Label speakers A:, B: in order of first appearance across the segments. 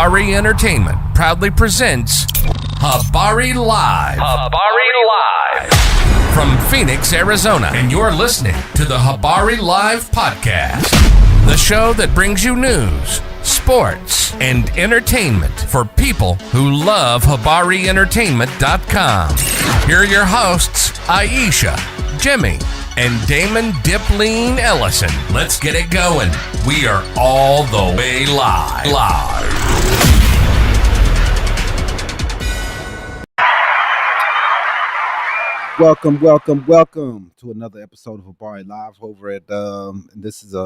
A: Habari Entertainment proudly presents Habari Live. Habari Live. From Phoenix, Arizona. And you're listening to the Habari Live podcast. The show that brings you news, sports, and entertainment for people who love HabariEntertainment.com. Here are your hosts, Aisha, Jimmy, and Damon Dipleen Ellison. Let's get it going. We are all the way live.
B: Welcome to another episode of Habari Live over at this is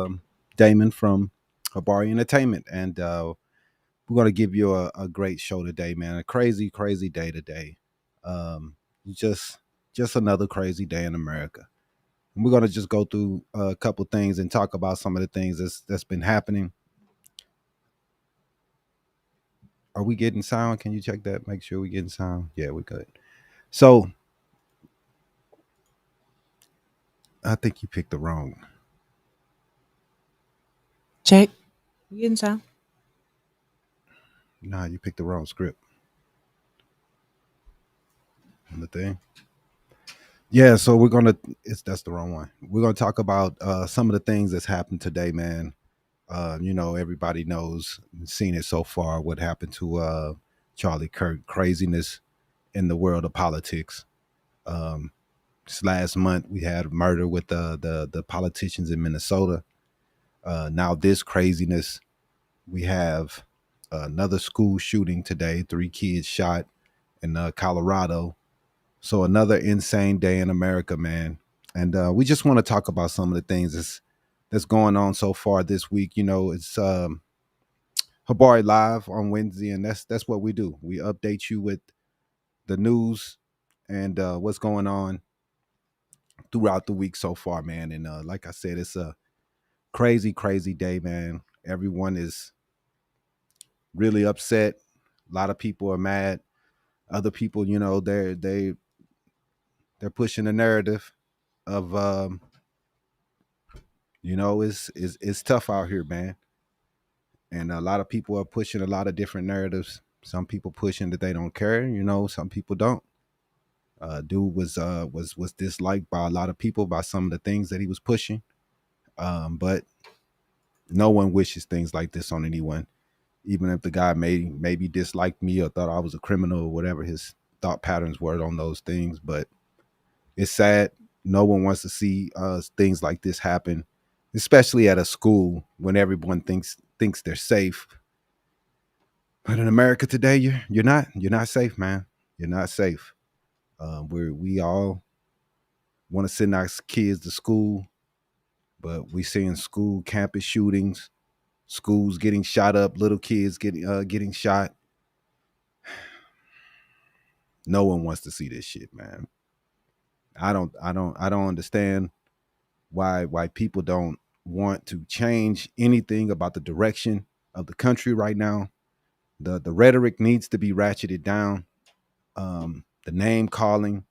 B: Damon from Habari Entertainment, and we're gonna give you a great show today, man. A crazy day today. Just another crazy day in America. And we're gonna just go through a couple things and talk about some of the things that's been happening. Are we getting sound? Can you check that? Make sure we're getting sound. Yeah, we're good. So I think you picked the wrong.
C: Check. You getting sound?
B: Nah, you picked the wrong script. On the thing. Yeah, so that's the wrong one. We're gonna talk about some of the things that's happened today, man. Everybody knows, seen it so far, what happened to Charlie Kirk, craziness in the world of politics. This last month we had a murder with the politicians in Minnesota. Now this craziness, we have another school shooting today, 3 kids shot in Colorado. So another insane day in America, man. And we just want to talk about some of the things that's going on so far this week. You know, it's Habari Live on Wednesday, and that's what we do. We update you with the news and what's going on throughout the week so far, man. And like I said, it's a crazy day, man. Everyone is really upset. A lot of people are mad. Other people, they're pushing the narrative of it's tough out here, man. And a lot of people are pushing a lot of different narratives. Some people pushing that they don't care, some people don't. Dude was disliked by a lot of people by some of the things that he was pushing. But no one wishes things like this on anyone. Even if the guy maybe disliked me or thought I was a criminal or whatever his thought patterns were on those things. But it's sad. No one wants to see things like this happen, especially at a school when everyone thinks they're safe. But in America today, you're not safe, man. You're not safe. We all want to send our kids to school, but we seeing school campus shootings, schools getting shot up, little kids getting shot. No one wants to see this shit, man. I don't understand why people don't want to change anything about the direction of the country right now. The rhetoric needs to be ratcheted down. The name calling,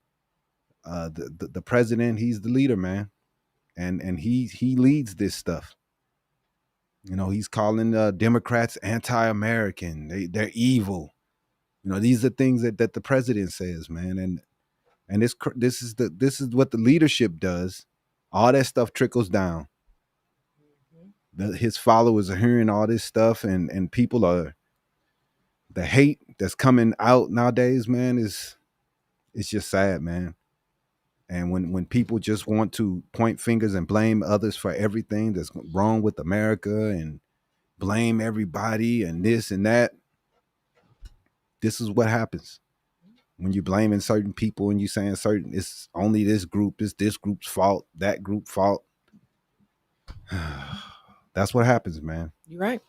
B: the president, he's the leader, man, and he leads this stuff. He's calling Democrats anti-American. They're evil. These are things that the president says, man, and this is what the leadership does. All that stuff trickles down. His followers are hearing all this stuff, and people are. The hate that's coming out nowadays, man, it's just sad, man. And when people just want to point fingers and blame others for everything that's wrong with America and blame everybody and this and that, this is what happens. When you're blaming certain people and you're saying it's only this group, it's this group's fault, that group fault. That's what happens, man.
C: You're right.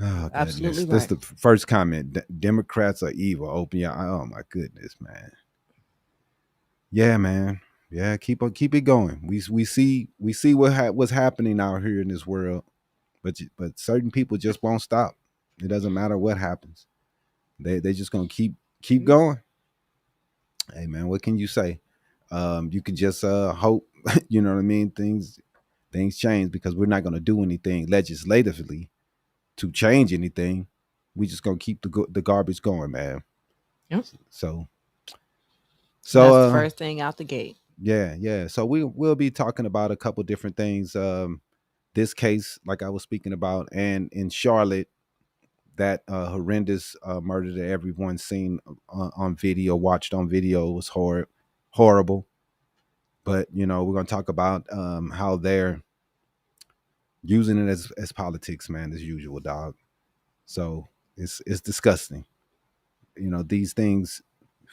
B: Oh,
C: absolutely right.
B: That's the first comment. Democrats are evil. Open your eye. Oh my goodness, man. Yeah, man. Yeah, keep it going. We see what's happening out here in this world, but certain people just won't stop. It doesn't matter what happens. They just gonna keep going. Hey, man, what can you say? You can just hope. You know what I mean? Things change, because we're not gonna do anything legislatively to change anything. we just gonna keep the garbage going, man.
C: Yep.
B: So
C: That's the first thing out the gate.
B: yeah. So we'll be talking about a couple different things. This case, like I was speaking about, and in Charlotte, that horrendous murder that everyone's seen on video, watched on video, was horrible. But we're gonna talk about how they're using it as politics, man, as usual, dog. So it's disgusting. These things,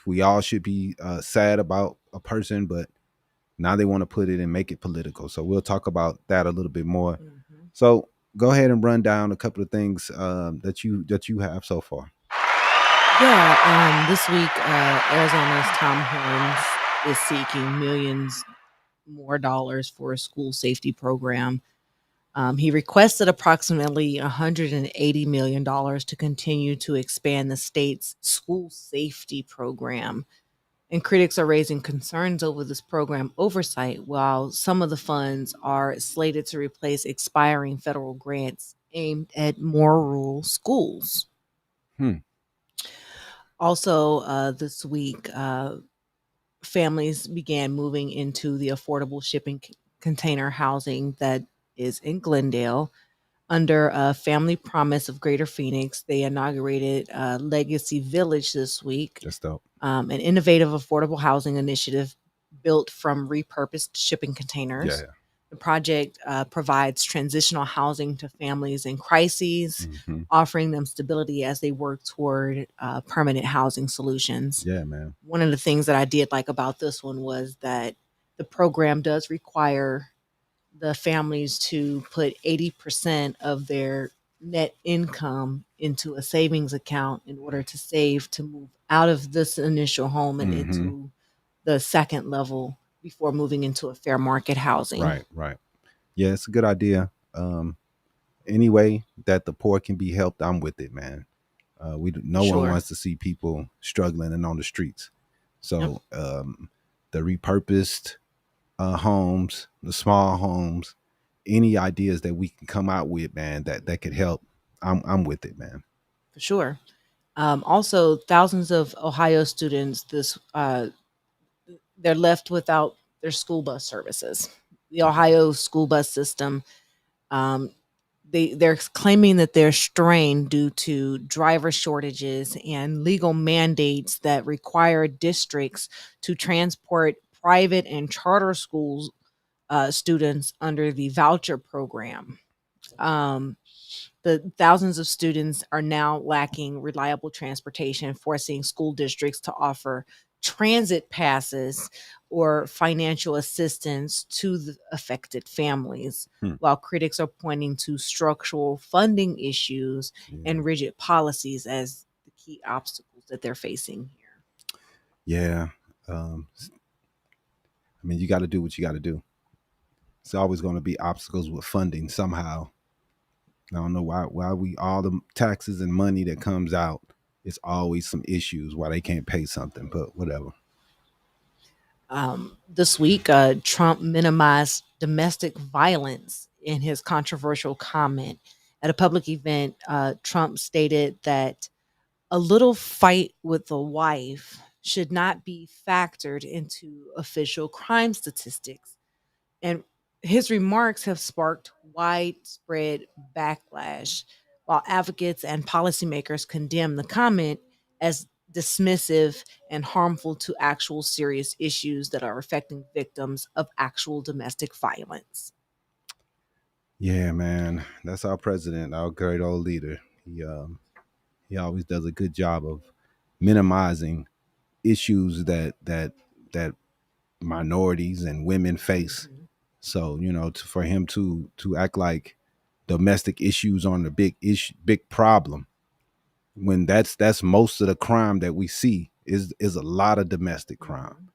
B: we all should be sad about a person, but now they want to put it and make it political. So we'll talk about that a little bit more.
C: Mm-hmm.
B: So go ahead and run down a couple of things that you have so far.
C: Yeah. This week, Arizona's Tom Holmes is seeking millions more dollars for a school safety program. He requested approximately $180 million to continue to expand the state's school safety program. And critics are raising concerns over this program oversight, while some of the funds are slated to replace expiring federal grants aimed at more rural schools. Also, this week, families began moving into the affordable shipping container housing that is in Glendale. Under a family promise of Greater Phoenix, they inaugurated Legacy Village this week,
B: Just dope.
C: an innovative affordable housing initiative built from repurposed shipping containers.
B: Yeah.
C: The project provides transitional housing to families in crises,
B: Mm-hmm.
C: offering them stability as they work toward permanent housing solutions.
B: Yeah, man.
C: One of the things that I did like about this one was that the program does require the families to put 80% of their net income into a savings account in order to save to move out of this initial home and
B: Mm-hmm.
C: into the second level before moving into a fair market housing.
B: Right. Yeah, it's a good idea. Any way that the poor can be helped, I'm with it, man. No
C: Sure.
B: one wants to see people struggling and on the streets. So
C: Yep.
B: the repurposed homes, the small homes, any ideas that we can come out with, man, that could help, I'm with it, man.
C: For sure. Also, thousands of Ohio students they're left without their school bus services. The Ohio school bus system, um, they're claiming that they're strained due to driver shortages and legal mandates that require districts to transport private and charter schools students under the voucher program. Um, the thousands of students are now lacking reliable transportation, forcing school districts to offer transit passes or financial assistance to the affected families, while critics are pointing to structural funding issues and rigid policies as the key obstacles that they're facing here.
B: Yeah. I mean, you got to do what you got to do. It's always going to be obstacles with funding somehow. I don't know why we, all the taxes and money that comes out, it's always some issues why they can't pay something, but whatever.
C: This week, Trump minimized domestic violence in his controversial comment. At a public event, Trump stated that a little fight with the wife should not be factored into official crime statistics. And his remarks have sparked widespread backlash, while advocates and policymakers condemn the comment as dismissive and harmful to actual serious issues that are affecting victims of actual domestic violence.
B: Yeah, man, that's our president, our great old leader. He always does a good job of minimizing issues that minorities and women face.
C: Mhm.
B: So for him to act like domestic issues aren't a big problem, when that's most of the crime that we see is a lot of domestic crime.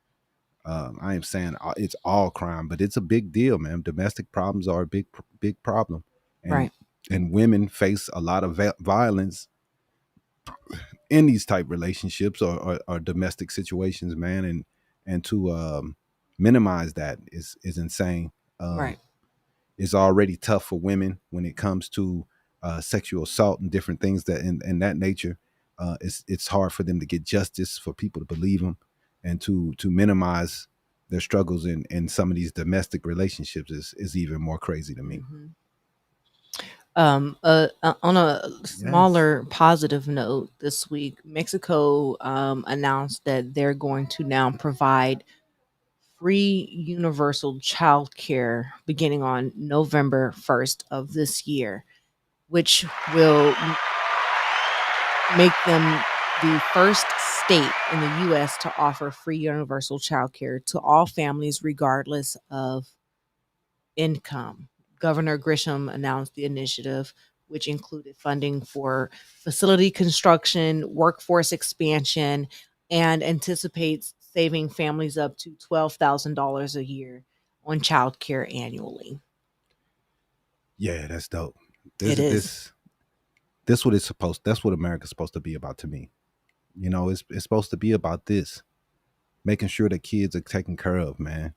B: I am saying it's all crime, but it's a big deal, man. Domestic problems are a big problem, and
C: Right.
B: and women face a lot of violence in these type relationships or domestic situations, man. And to minimize that is insane.
C: Right.
B: It's already tough for women when it comes to sexual assault and different things that in that nature. It's hard for them to get justice, for people to believe them, and to minimize their struggles in some of these domestic relationships is even more crazy to me.
C: Mhm. On a
B: Yes.
C: smaller positive note, this week, Mexico announced that they're going to now provide free universal child care beginning on November 1st of this year, which will make them the first state in the U.S. to offer free universal child care to all families, regardless of income. Governor Grisham announced the initiative, which included funding for facility construction, workforce expansion, and anticipates saving families up to $12,000 a year on child care annually.
B: Yeah, that's dope.
C: It
B: This
C: is.
B: this what it's supposed. That's what America's supposed to be about to me. You know, it's supposed to be about this, making sure that kids are taken care of, man.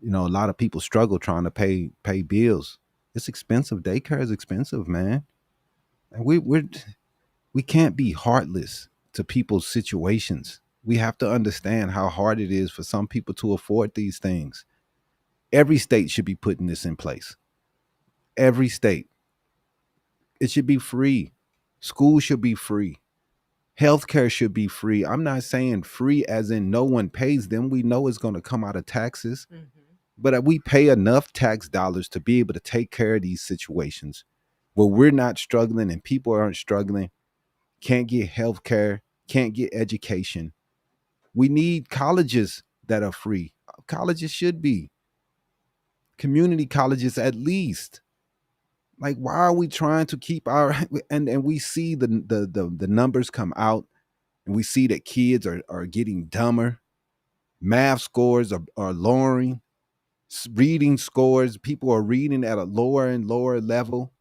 B: You know, a lot of people struggle trying to pay bills. It's expensive. Daycare is expensive, man. And we can't be heartless to people's situations. We have to understand how hard it is for some people to afford these things. Every state should be putting this in place. Every state. It should be free. School should be free. Healthcare should be free. I'm not saying free as in no one pays them. We know it's going to come out of taxes,
C: Mhm.
B: but we pay enough tax dollars to be able to take care of these situations where we're not struggling and people aren't struggling, can't get healthcare, can't get education. We need colleges that are free. Colleges should be community colleges at least. Like, why are we trying to keep our and we see the numbers come out, and we see that kids are getting dumber. Math scores are lowering. Reading scores, people are reading at a lower and lower level.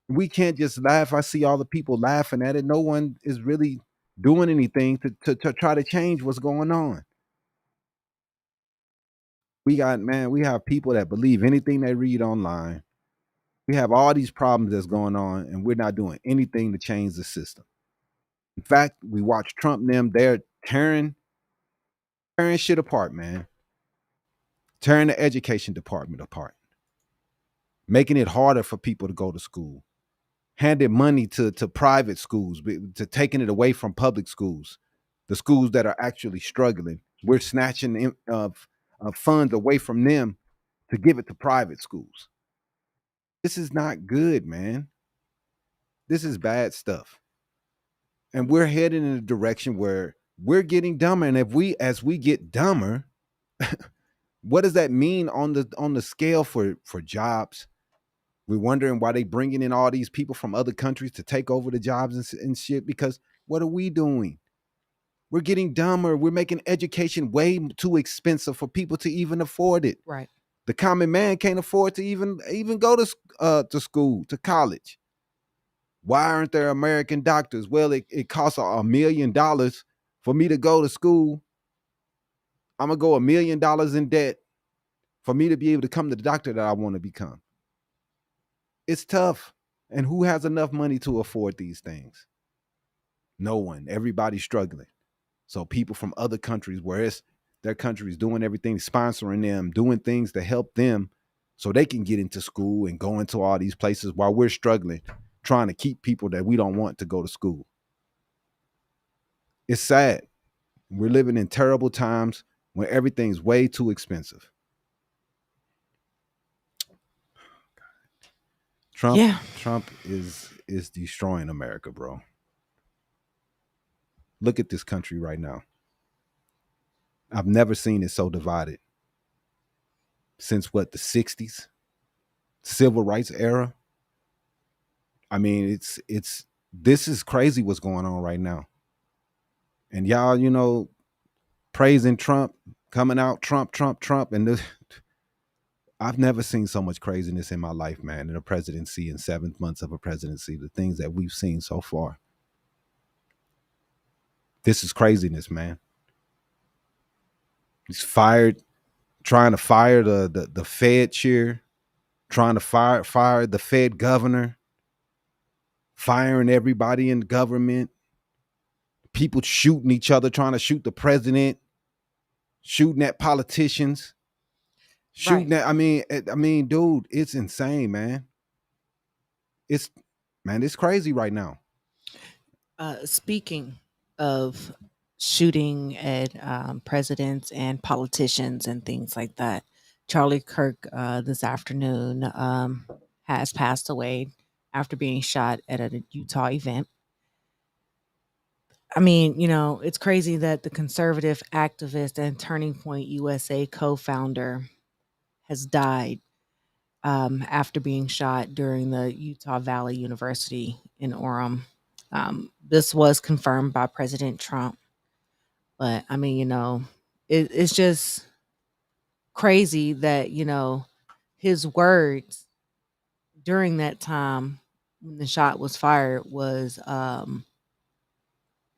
B: We can't just laugh. I see all the people laughing at it. No one is really doing anything to try to change what's going on. We have people that believe anything they read online. We have all these problems that's going on, and we're not doing anything to change the system. In fact, we watch Trump and them, they're tearing shit apart, man. Tearing the education department apart, making it harder for people to go to school, handing money to private schools, to taking it away from public schools, the schools that are actually struggling. We're snatching funds away from them to give it to private schools. This is not good, man. This is bad stuff. And we're heading in a direction where we're getting dumber. And as we get dumber, what does that mean on the scale for jobs? We're wondering why they bringing in all these people from other countries to take over the jobs and shit. Because what are we doing? We're getting dumber. We're making education way too expensive for people to even afford it.
C: Right.
B: The common man can't afford to even go to school, to college. Why aren't there American doctors? Well, it costs $1 million for me to go to school. I'm gonna go $1 million in debt for me to be able to come to the doctor that I want to become. It's tough. And who has enough money to afford these things? No one. Everybody's struggling. So people from other countries, where it's their countries doing everything, sponsoring them, doing things to help them so they can get into school and go into all these places while we're struggling, trying to keep people that we don't want to go to school. It's sad. We're living in terrible times when everything's way too expensive.
C: Yeah.
B: Trump is destroying America, bro. Look at this country right now. I've never seen it so divided since what, the 60s, civil rights era. I mean, it's this is crazy what's going on right now. And y'all, praising Trump, coming out Trump, and I've never seen so much craziness in my life, man, in a presidency, in 7 months of a presidency, the things that we've seen so far. This is craziness, man. He's trying to fire the Fed chair, trying to fire the Fed governor, firing everybody in government, people shooting each other, trying to shoot the president, shooting at politicians, shooting
C: Right.
B: at, I mean, dude, it's insane, man. It's, man, it's crazy right now.
C: Speaking of shooting at presidents and politicians and things like that, Charlie Kirk this afternoon has passed away after being shot at a Utah event. I mean, it's crazy that the conservative activist and Turning Point USA co founder has died after being shot during the Utah Valley University in Orem. This was confirmed by President Trump. But I mean, it's just crazy that, his words during that time when the shot was fired was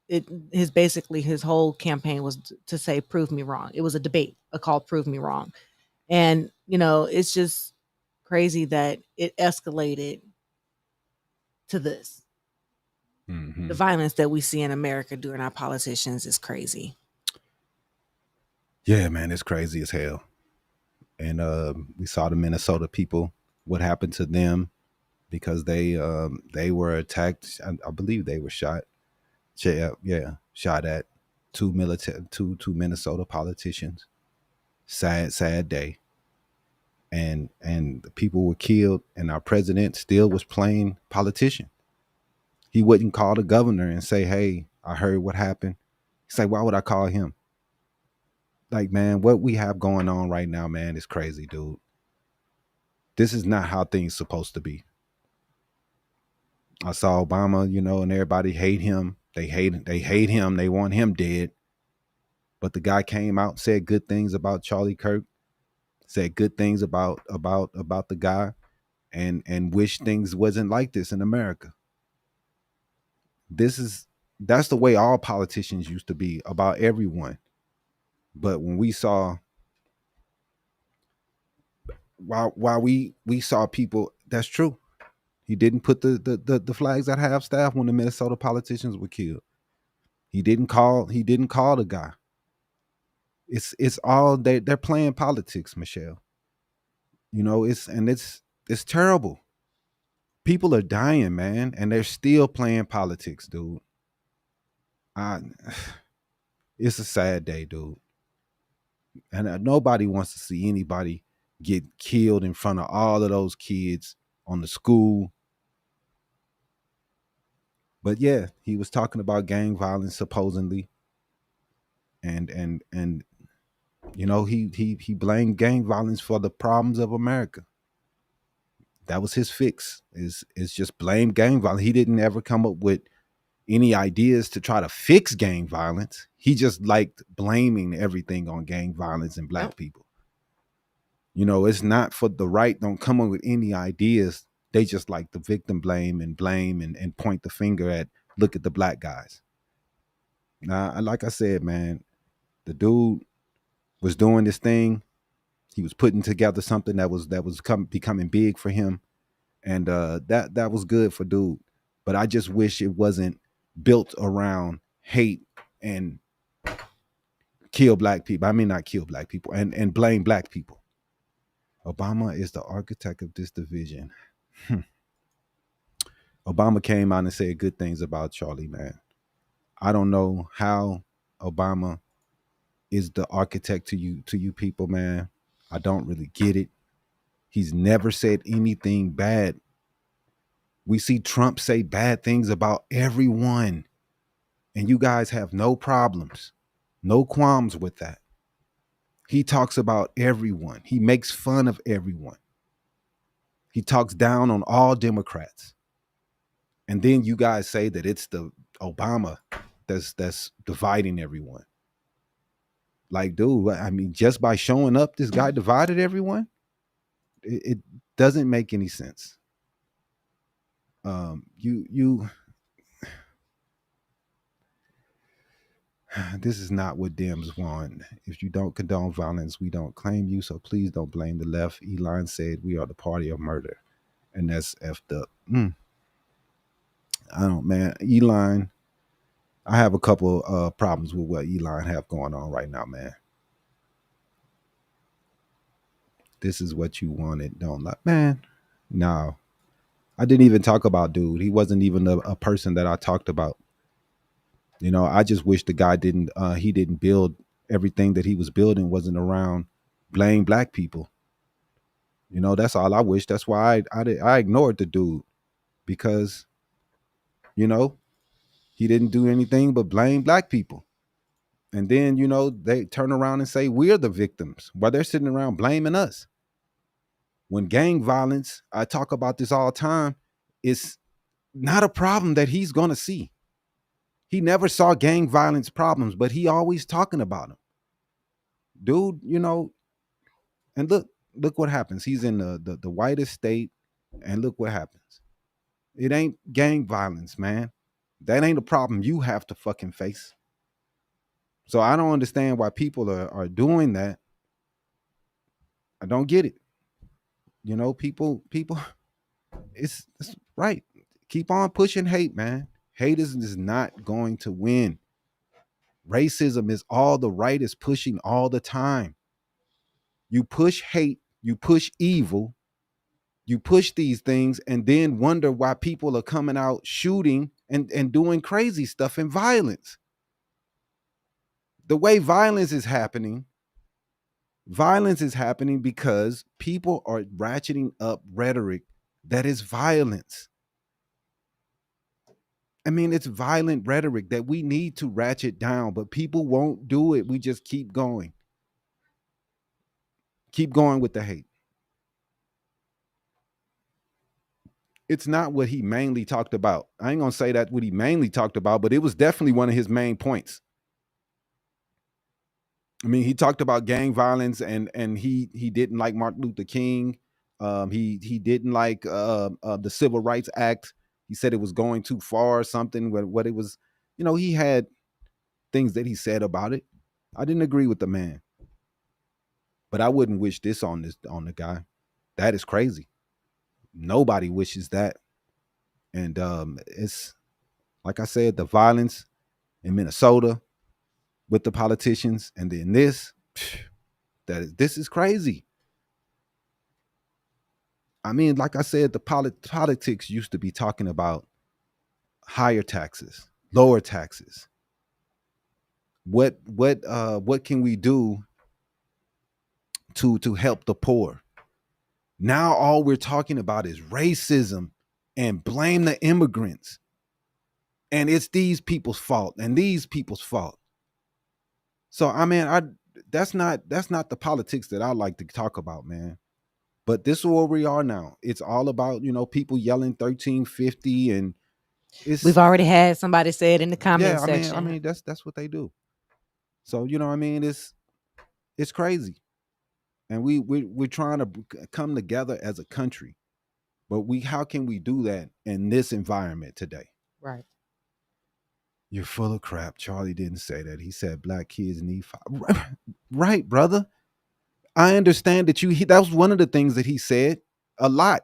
C: his whole campaign was to say prove me wrong. It was a debate, a call prove me wrong. And, it's just crazy that it escalated to this.
B: Mm-hmm.
C: The violence that we see in America during our politicians is crazy.
B: Yeah, man, it's crazy as hell. And we saw the Minnesota people, what happened to them because they were attacked. I believe they were shot. Yeah, shot at two Minnesota politicians. Sad day. And the people were killed, and our president still was playing politician. He wouldn't call the governor and say, "Hey, I heard what happened." He's like, "Why would I call him?" Like, man, what we have going on right now, man, is crazy, dude. This is not how things supposed to be. I saw Obama, and everybody hate him. They hate him. They want him dead. But the guy came out, said good things about Charlie Kirk, said good things about the guy, and wish things wasn't like this in America. That's the way all politicians used to be about everyone. But when we saw while we saw people, that's true. He didn't put the flags at half staff when the Minnesota politicians were killed. He didn't call the guy. It's all they're playing politics, Michelle. It's terrible. People are dying, man, and they're still playing politics, dude. I It's a sad day, dude. And nobody wants to see anybody get killed in front of all of those kids on the school. But yeah, he was talking about gang violence supposedly, and he blamed gang violence for the problems of America. That was his fix. Is just blame gang violence. He didn't ever come up with any ideas to try to fix gang violence. He just liked blaming everything on gang violence and black people. It's not for the right. Don't come up with any ideas. They just like the victim blame and point the finger at, look at the black guys. Now, like I said, man, the dude was doing this thing. He was putting together something that was becoming big for him. And that was good for dude. But I just wish it wasn't built around hate and kill black people. I mean, not kill black people and blame black people. Obama is the architect of this division. Obama came out and said good things about Charlie, man. I don't know how Obama is the architect to you people, man. I don't really get it. He's never said anything bad. We see Trump say bad things about everyone, and you guys have no problems, no qualms with that. He talks about everyone. He makes fun of everyone. He talks down on all Democrats. And then you guys say that it's the Obama that's dividing everyone. Like, dude, I mean, just by showing up, this guy divided everyone? It doesn't make any sense. This is not what Dems want. If you don't condone violence, we don't claim you, so please don't blame the left. Elon said we are the party of murder, and that's effed up. I don't, man. Elon, I have a couple problems with what Elon have going on right now, man. This is what you wanted, don't like, man. No, I didn't even talk about dude. He wasn't even a person that I talked about. You know, I just wish the guy didn't. He didn't build everything that he was building wasn't around blame black people. You know, that's all I wish. That's why I ignored the dude because you know he didn't do anything but blame black people. And then, you know, they turn around and say we're the victims while they're sitting around blaming us. When gang violence, I talk about this all the time, it's not a problem that he's going to see. He never saw gang violence problems, but he always talking about them. Dude, you know, and look what happens. He's in the whitest state, and look what happens. It ain't gang violence, man. That ain't a problem you have to fucking face. So I don't understand why people are doing that. I don't get it. You know, people, it's right. Keep on pushing hate, man. Hate is not going to win. Racism is all the right is pushing all the time. You push hate, you push evil, you push these things, and then wonder why people are coming out shooting and doing crazy stuff and violence. The way violence is happening because people are ratcheting up rhetoric that is violence. I mean, it's violent rhetoric that we need to ratchet down, but people won't do it. We just keep going. Keep going with the hate. It's not what he mainly talked about. I ain't gonna say that what he mainly talked about, but it was definitely one of his main points. I mean, he talked about gang violence and he didn't like Martin Luther King. He didn't like the Civil Rights Act. He said it was going too far or something. What it was, you know, he had things that he said about it. I didn't agree with the man, but I wouldn't wish this on the guy. That is crazy. Nobody wishes that. And it's like I said, the violence in Minnesota with the politicians, and then this is crazy. I mean, like I said, the politics used to be talking about higher taxes, lower taxes. What can we do to help the poor? Now all we're talking about is racism and blame the immigrants. And it's these people's fault and these people's fault. So I mean, that's not the politics that I like to talk about, man. But this is where we are now. It's all about, you know, people yelling 1350, and
C: we've already had somebody say it in the comment section.
B: I mean that's what they do. So, you know, I mean, it's crazy. And we're trying to come together as a country. But how can we do that in this environment today?
C: Right.
B: You're full of crap. Charlie didn't say that. He said black kids need right, brother. I understand that that was one of the things that he said a lot.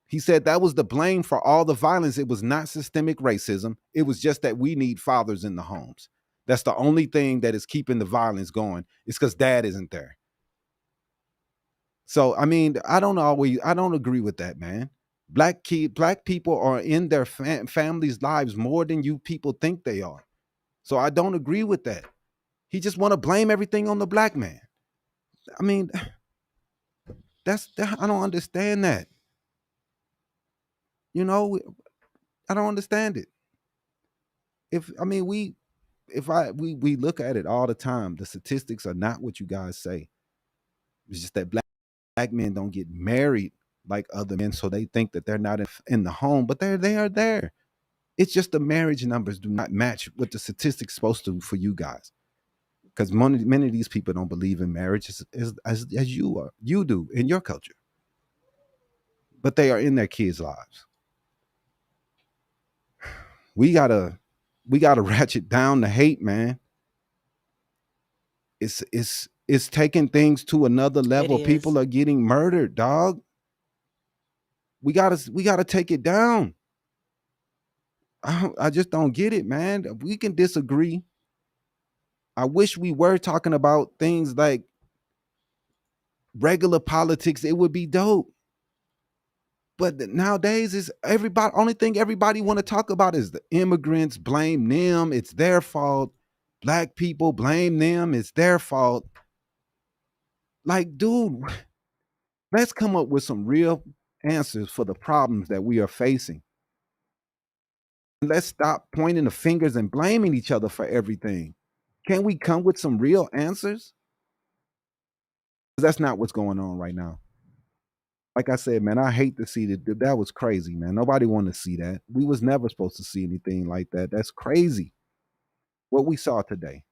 B: He said that was the blame for all the violence. It was not systemic racism. It was just that we need fathers in the homes. That's the only thing that is keeping the violence going. It's because dad isn't there. So, I mean, I don't agree with that, man. Black people are in their families' lives more than you people think they are. So I don't agree with that. He just want to blame everything on the black man. I mean, I don't understand that. You know, I don't understand it. We look at it all the time. The statistics are not what you guys say. It's just that black men don't get married like other men, so they think that they're not in the home, but they are there. It's just the marriage numbers do not match what the statistics supposed to for you guys, because many of these people don't believe in marriage as you do in your culture, but they are in their kids' lives. We gotta ratchet down the hate, man. It's taking things to another level. People are getting murdered, dog. We gotta take it down. I just don't get it, man. We can disagree. I wish we were talking about things like regular politics. It would be dope. But nowadays, is everybody only thing everybody want to talk about is the immigrants. Blame them. It's their fault. Black people, blame them. It's their fault. Like, dude, let's come up with some real answers for the problems that we are facing. Let's stop pointing the fingers and blaming each other for everything. Can we come with some real answers? That's not what's going on right now. Like I said, man, I hate to see that. That was crazy, man. Nobody wanted to see that. We was never supposed to see anything like that. That's crazy. What we saw today,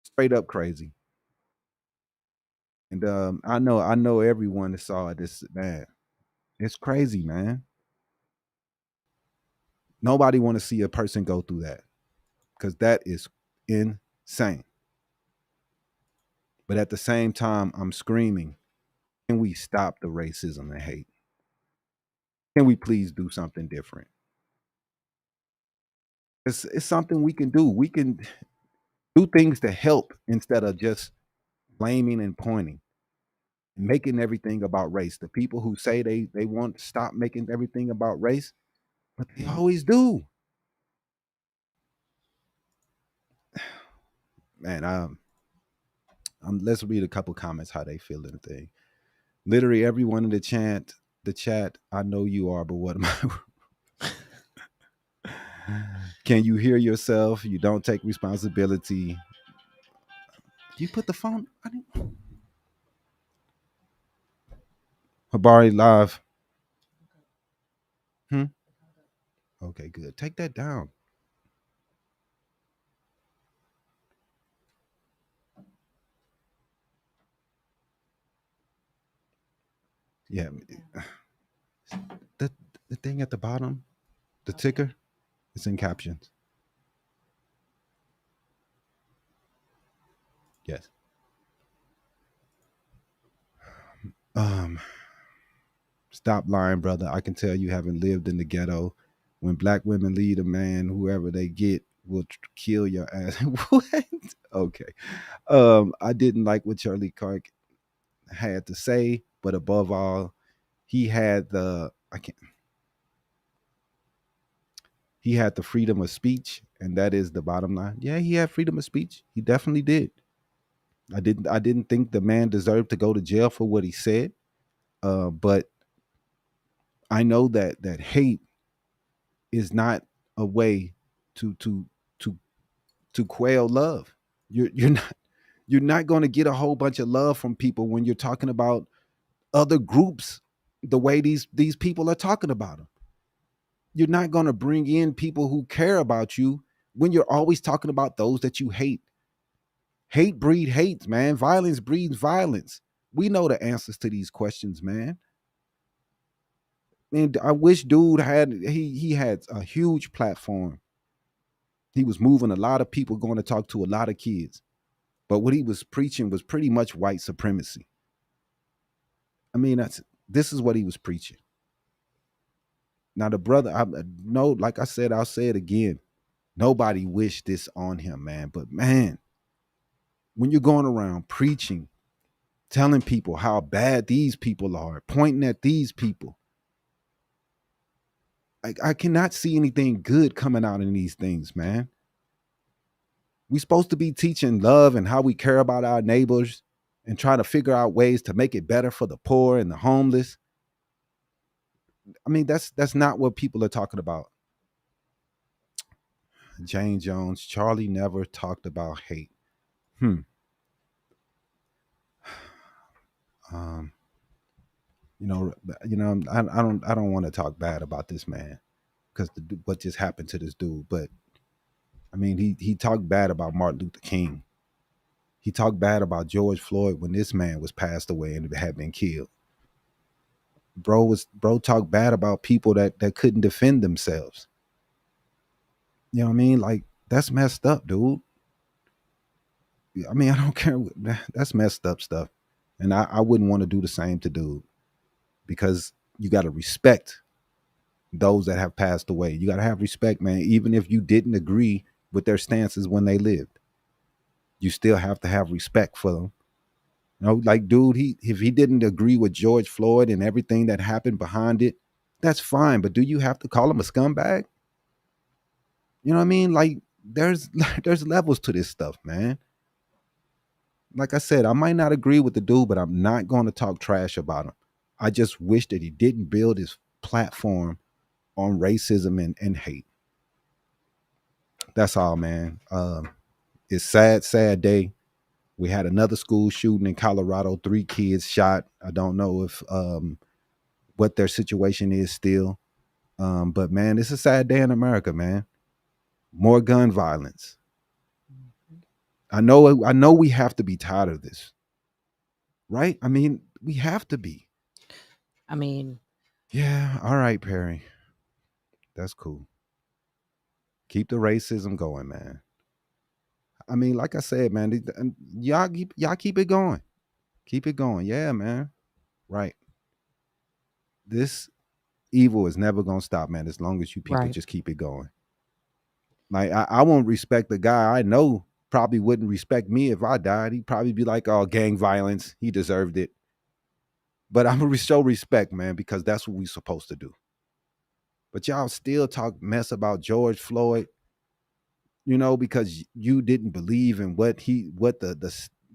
B: straight up crazy. And I know everyone that saw this, man. It's crazy, man. Nobody want to see a person go through that because that is insane. But at the same time, I'm screaming, can we stop the racism and hate? Can we please do something different? It's something we can do. We can do things to help instead of just blaming and pointing and making everything about race. The people who say they want to stop making everything about race, but they always do. Man, let's read a couple comments how they feel in the thing. Literally everyone in the chat, I know you are, but what am I? Can you hear yourself? You don't take responsibility. You put the phone. Habari live. Okay, good. Take that down. Yeah. The thing at the bottom, the ticker, it's in captions. Yes. Stop lying, brother. I can tell you haven't lived in the ghetto. When black women lead a man, whoever they get will kill your ass. What? Okay. I didn't like what Charlie Clark had to say, but above all, he had the freedom of speech, and that is the bottom line. Yeah, he had freedom of speech. He definitely did. I didn't think the man deserved to go to jail for what he said. But I know that hate is not a way to quail love. You're not going to get a whole bunch of love from people when you're talking about other groups the way these people are talking about them. You're not going to bring in people who care about you when you're always talking about those that you hate. Hate breeds hate, man. Violence breeds violence. We know the answers to these questions, man. And I wish dude he had a huge platform. He was moving a lot of people, going to talk to a lot of kids. But what he was preaching was pretty much white supremacy. I mean, this is what he was preaching. Now the brother, I know, like I said, I'll say it again. Nobody wished this on him, man. But man, when you're going around preaching, telling people how bad these people are, pointing at these people, I cannot see anything good coming out in these things, man. We're supposed to be teaching love and how we care about our neighbors and trying to figure out ways to make it better for the poor and the homeless. I mean, that's not what people are talking about. Jane Jones, Charlie never talked about hate. I don't want to talk bad about this man because what just happened to this dude. But I mean, he talked bad about Martin Luther King. He talked bad about George Floyd when this man was passed away and had been killed. Bro talked bad about people that couldn't defend themselves. You know what I mean? Like, that's messed up, dude. I mean, I don't care. That's messed up stuff. And I wouldn't want to do the same to dude because you got to respect those that have passed away. You got to have respect, man. Even if you didn't agree with their stances when they lived, you still have to have respect for them. You know, like, dude, if he didn't agree with George Floyd and everything that happened behind it, that's fine. But do you have to call him a scumbag? You know what I mean? Like, there's there's levels to this stuff, man. Like I said, I might not agree with the dude, but I'm not going to talk trash about him. I just wish that he didn't build his platform on racism and hate. That's all, man. It's sad day. We had another school shooting in Colorado, 3 kids shot. I don't know if what their situation is still. But man, it's a sad day in America, man. More gun violence. I know we have to be tired of this. Right? I mean, we have to be.
C: I mean,
B: yeah, all right, Perry. That's cool. Keep the racism going, man. I mean, like I said, man, y'all keep it going. Keep it going. Yeah, man. Right. This evil is never gonna stop, man, as long as you people
C: right.
B: just keep it going. Like, I won't respect the guy I know probably wouldn't respect me if I died. He'd probably be like, oh, gang violence. He deserved it. But I'm gonna show respect, man, because that's what we're supposed to do. But y'all still talk mess about George Floyd, you know, because you didn't believe in what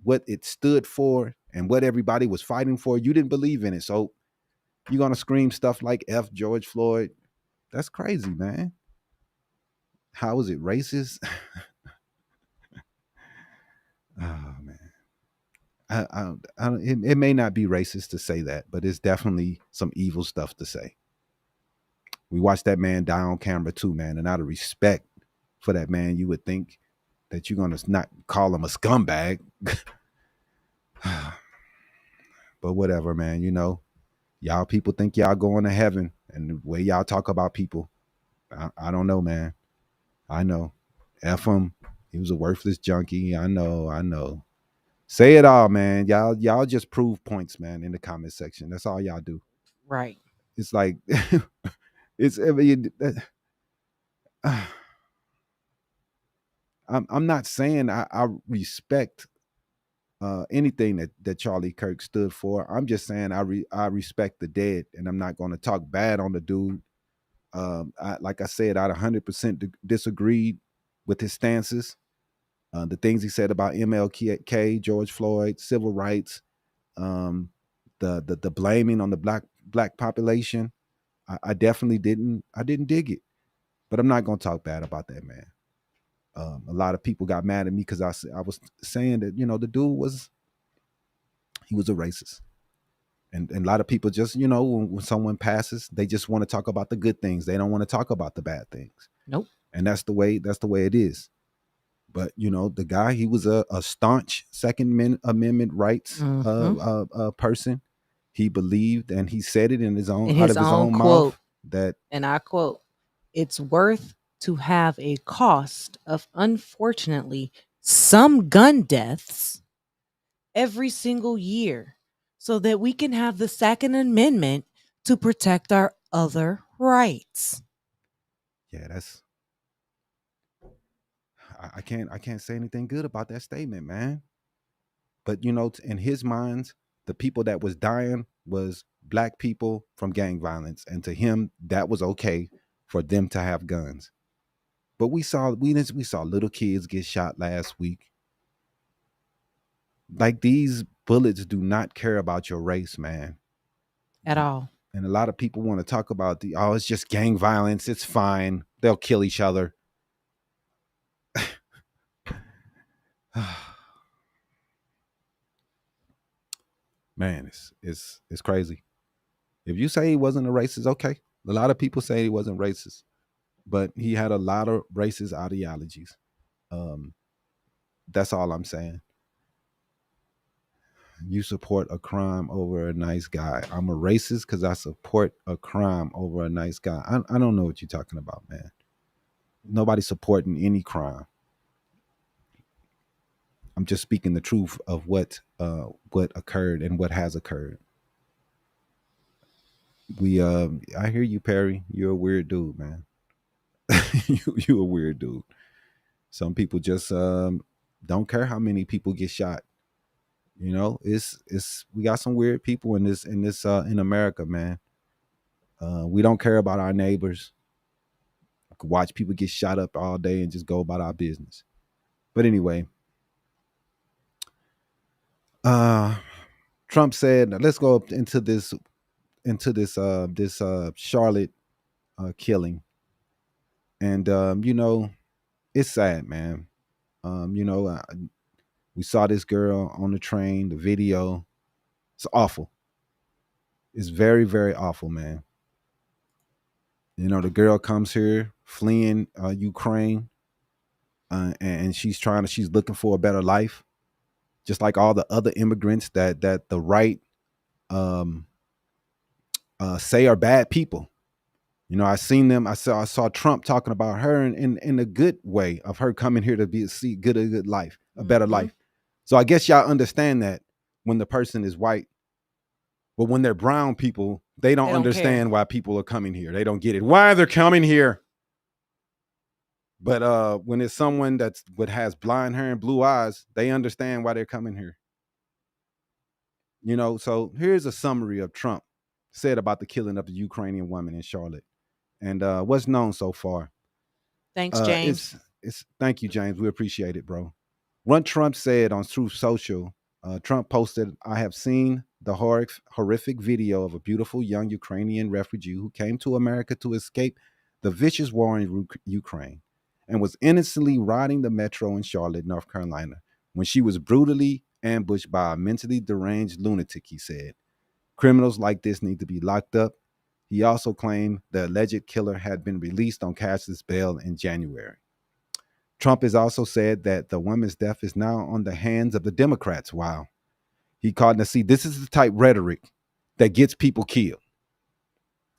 B: what it stood for and what everybody was fighting for. You didn't believe in it. So you're gonna scream stuff like F George Floyd. That's crazy, man. How is it racist? Oh man. It may not be racist to say that, but it's definitely some evil stuff to say. We watched that man die on camera too, man. And out of respect for that man, you would think that you're gonna not call him a scumbag. But whatever, man. You know, y'all people think y'all going to heaven, and the way y'all talk about people, I don't know, man. I know. F him. He was a worthless junkie. I know. Say it all, man. Y'all just prove points, man, in the comment section. That's all y'all do.
C: Right.
B: It's like it's I mean, I'm not saying I respect anything that Charlie Kirk stood for. I'm just saying I respect the dead, and I'm not going to talk bad on the dude. Like I said, I 100% disagreed with his stances. The things he said about MLK, George Floyd, civil rights, the blaming on the black population. I definitely didn't. I didn't dig it, but I'm not gonna talk bad about that man. A lot of people got mad at me because I was saying that, you know, the dude was a racist, and a lot of people just, you know, when someone passes, they just want to talk about the good things. They don't want to talk about the bad things.
C: Nope.
B: And that's the way it is. But you know, the guy, he was a staunch Second Amendment rights person. He believed, and he said it in his own
C: In
B: out
C: his
B: of his own
C: quote,
B: mouth that,
C: and I quote, "It's worth to have a cost of, unfortunately, some gun deaths every single year so that we can have the Second Amendment to protect our other rights."
B: yeah, that's I can't say anything good about that statement, man. But you know, in his minds, the people that was dying was black people from gang violence, and to him, that was okay for them to have guns. But we saw little kids get shot last week. Like, these bullets do not care about your race, man.
C: At all.
B: And a lot of people want to talk about it's just gang violence. It's fine. They'll kill each other. Man, it's crazy. If you say he wasn't a racist, okay. A lot of people say he wasn't racist, but he had a lot of racist ideologies. Um, that's all I'm saying. You support a crime over a nice guy. I'm a racist because I support a crime over a nice guy. I don't know what you're talking about, man. Nobody's supporting any crime. I'm just speaking the truth of what occurred and what has occurred. I hear you, Perry. You're a weird dude, man. You a weird dude. Some people just don't care how many people get shot. You know, it's we got some weird people in in America, man. We don't care about our neighbors. We could watch people get shot up all day and just go about our business. But anyway, uh Trump said, let's go up into this Charlotte killing. And you know, it's sad, man. You know, we saw this girl on the train, the video. It's awful. It's very, very awful, man. You know, the girl comes here fleeing Ukraine, and she's looking for a better life, just like all the other immigrants that the right um, say are bad people. You know, I seen them. I saw Trump talking about her in a good way of her coming here to see a good life, a better life. So I guess y'all understand that when the person is white, but when they're brown people, they don't understand why people are coming here. They don't get it. Why they're coming here. But when it's someone that's what has blind hair and blue eyes, they understand why they're coming here. You know, so here's a summary of Trump said about the killing of the Ukrainian woman in Charlotte and what's known so far.
C: Thanks, James.
B: It's thank you, James. We appreciate it, bro. What Trump said on Truth Social, Trump posted, I have seen the horrific video of a beautiful young Ukrainian refugee who came to America to escape the vicious war in Ukraine and was innocently riding the metro in Charlotte, North Carolina, when she was brutally ambushed by a mentally deranged lunatic, he said. Criminals like this need to be locked up. He also claimed the alleged killer had been released on cashless bail in January. Trump has also said that the woman's death is now on the hands of the Democrats. Wow. He called, now see, this is the type rhetoric that gets people killed.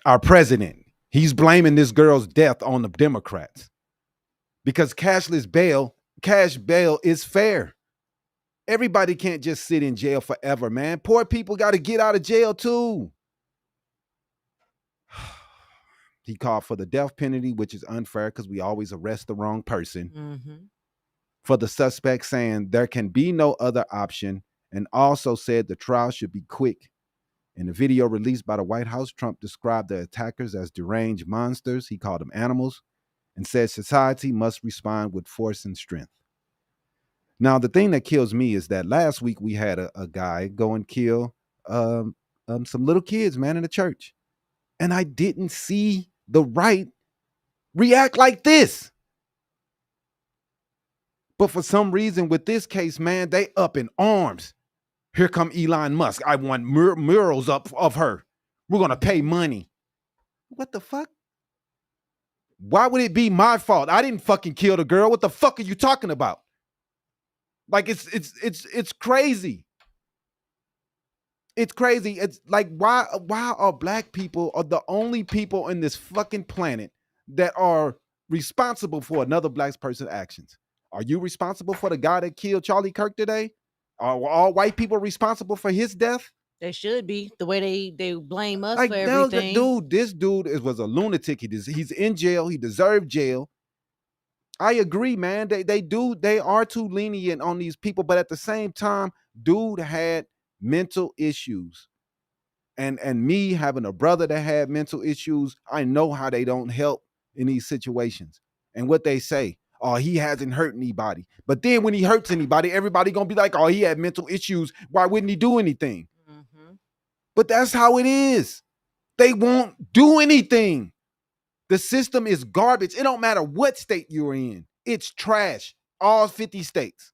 B: Our president, he's blaming this girl's death on the Democrats because cash bail is fair. Everybody can't just sit in jail forever, man. Poor people got to get out of jail too. He called for the death penalty, which is unfair because we always arrest the wrong person.
C: Mm-hmm.
B: For the suspect, saying there can be no other option, and also said the trial should be quick. In the video released by the White House, Trump described the attackers as deranged monsters. He called them animals and said society must respond with force and strength. Now, the thing that kills me is that last week we had a guy go and kill some little kids, man, in the church. And I didn't see the right react like this. But for some reason with this case, man, they up in arms. Here come Elon Musk. I want murals up of her. We're going to pay money. What the fuck? Why would it be my fault? I didn't fucking kill the girl. What the fuck are you talking about? Like it's crazy. It's crazy. It's like why are black people are the only people in this fucking planet that are responsible for another black person's actions? Are you responsible for the guy that killed Charlie Kirk today? Are all white people responsible for his death?
C: They should be. The way they blame us
B: like,
C: for everything.
B: This dude was a lunatic. He's in jail. He deserved jail. I agree, man. They are too lenient on these people, but at the same time, dude had mental issues. And me having a brother that had mental issues, I know how they don't help in these situations. And what they say, oh, he hasn't hurt anybody. But then when he hurts anybody, everybody gonna be like, oh, he had mental issues. Why wouldn't he do anything? Mm-hmm. But that's how it is. They won't do anything. The system is garbage. It don't matter what state you're in. It's trash. All 50 states.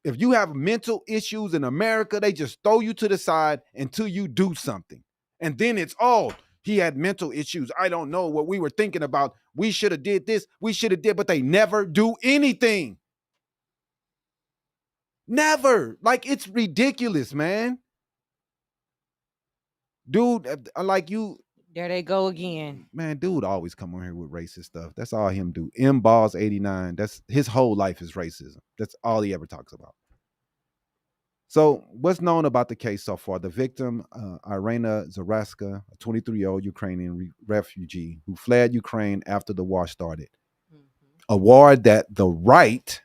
B: If you have mental issues in America, they just throw you to the side until you do something. And then it's, oh, he had mental issues. I don't know what we were thinking about. We should have did this. We should have did, but they never do anything. Never. Like, it's ridiculous, man. Dude, like you.
C: There they go again.
B: Man, dude always come on here with racist stuff. That's all him do. M-Balls 89. That's his whole life is racism. That's all he ever talks about. So, what's known about the case so far? The victim, Irina Zaraska, a 23-year-old Ukrainian refugee who fled Ukraine after the war started. A war that the right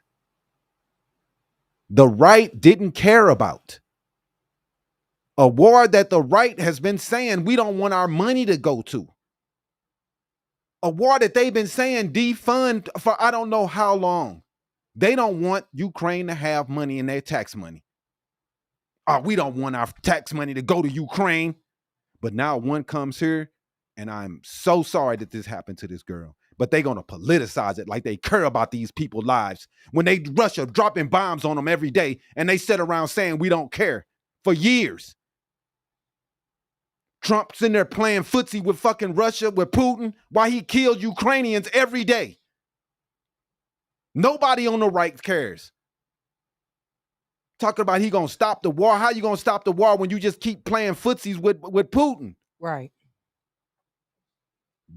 B: didn't care about. A war that the right has been saying we don't want our money to go to. A war that they've been saying defund for I don't know how long. They don't want Ukraine to have money in their tax money. Oh, we don't want our tax money to go to Ukraine. But now one comes here, and I'm so sorry that this happened to this girl. But they're going to politicize it like they care about these people's lives. When they Russia dropping bombs on them every day, and they sit around saying we don't care for years. Trump's in there playing footsie with fucking Russia, with Putin, while he killed Ukrainians every day. Nobody on the right cares. Talking about he gonna stop the war. How you gonna stop the war when you just keep playing footsies with Putin?
C: Right.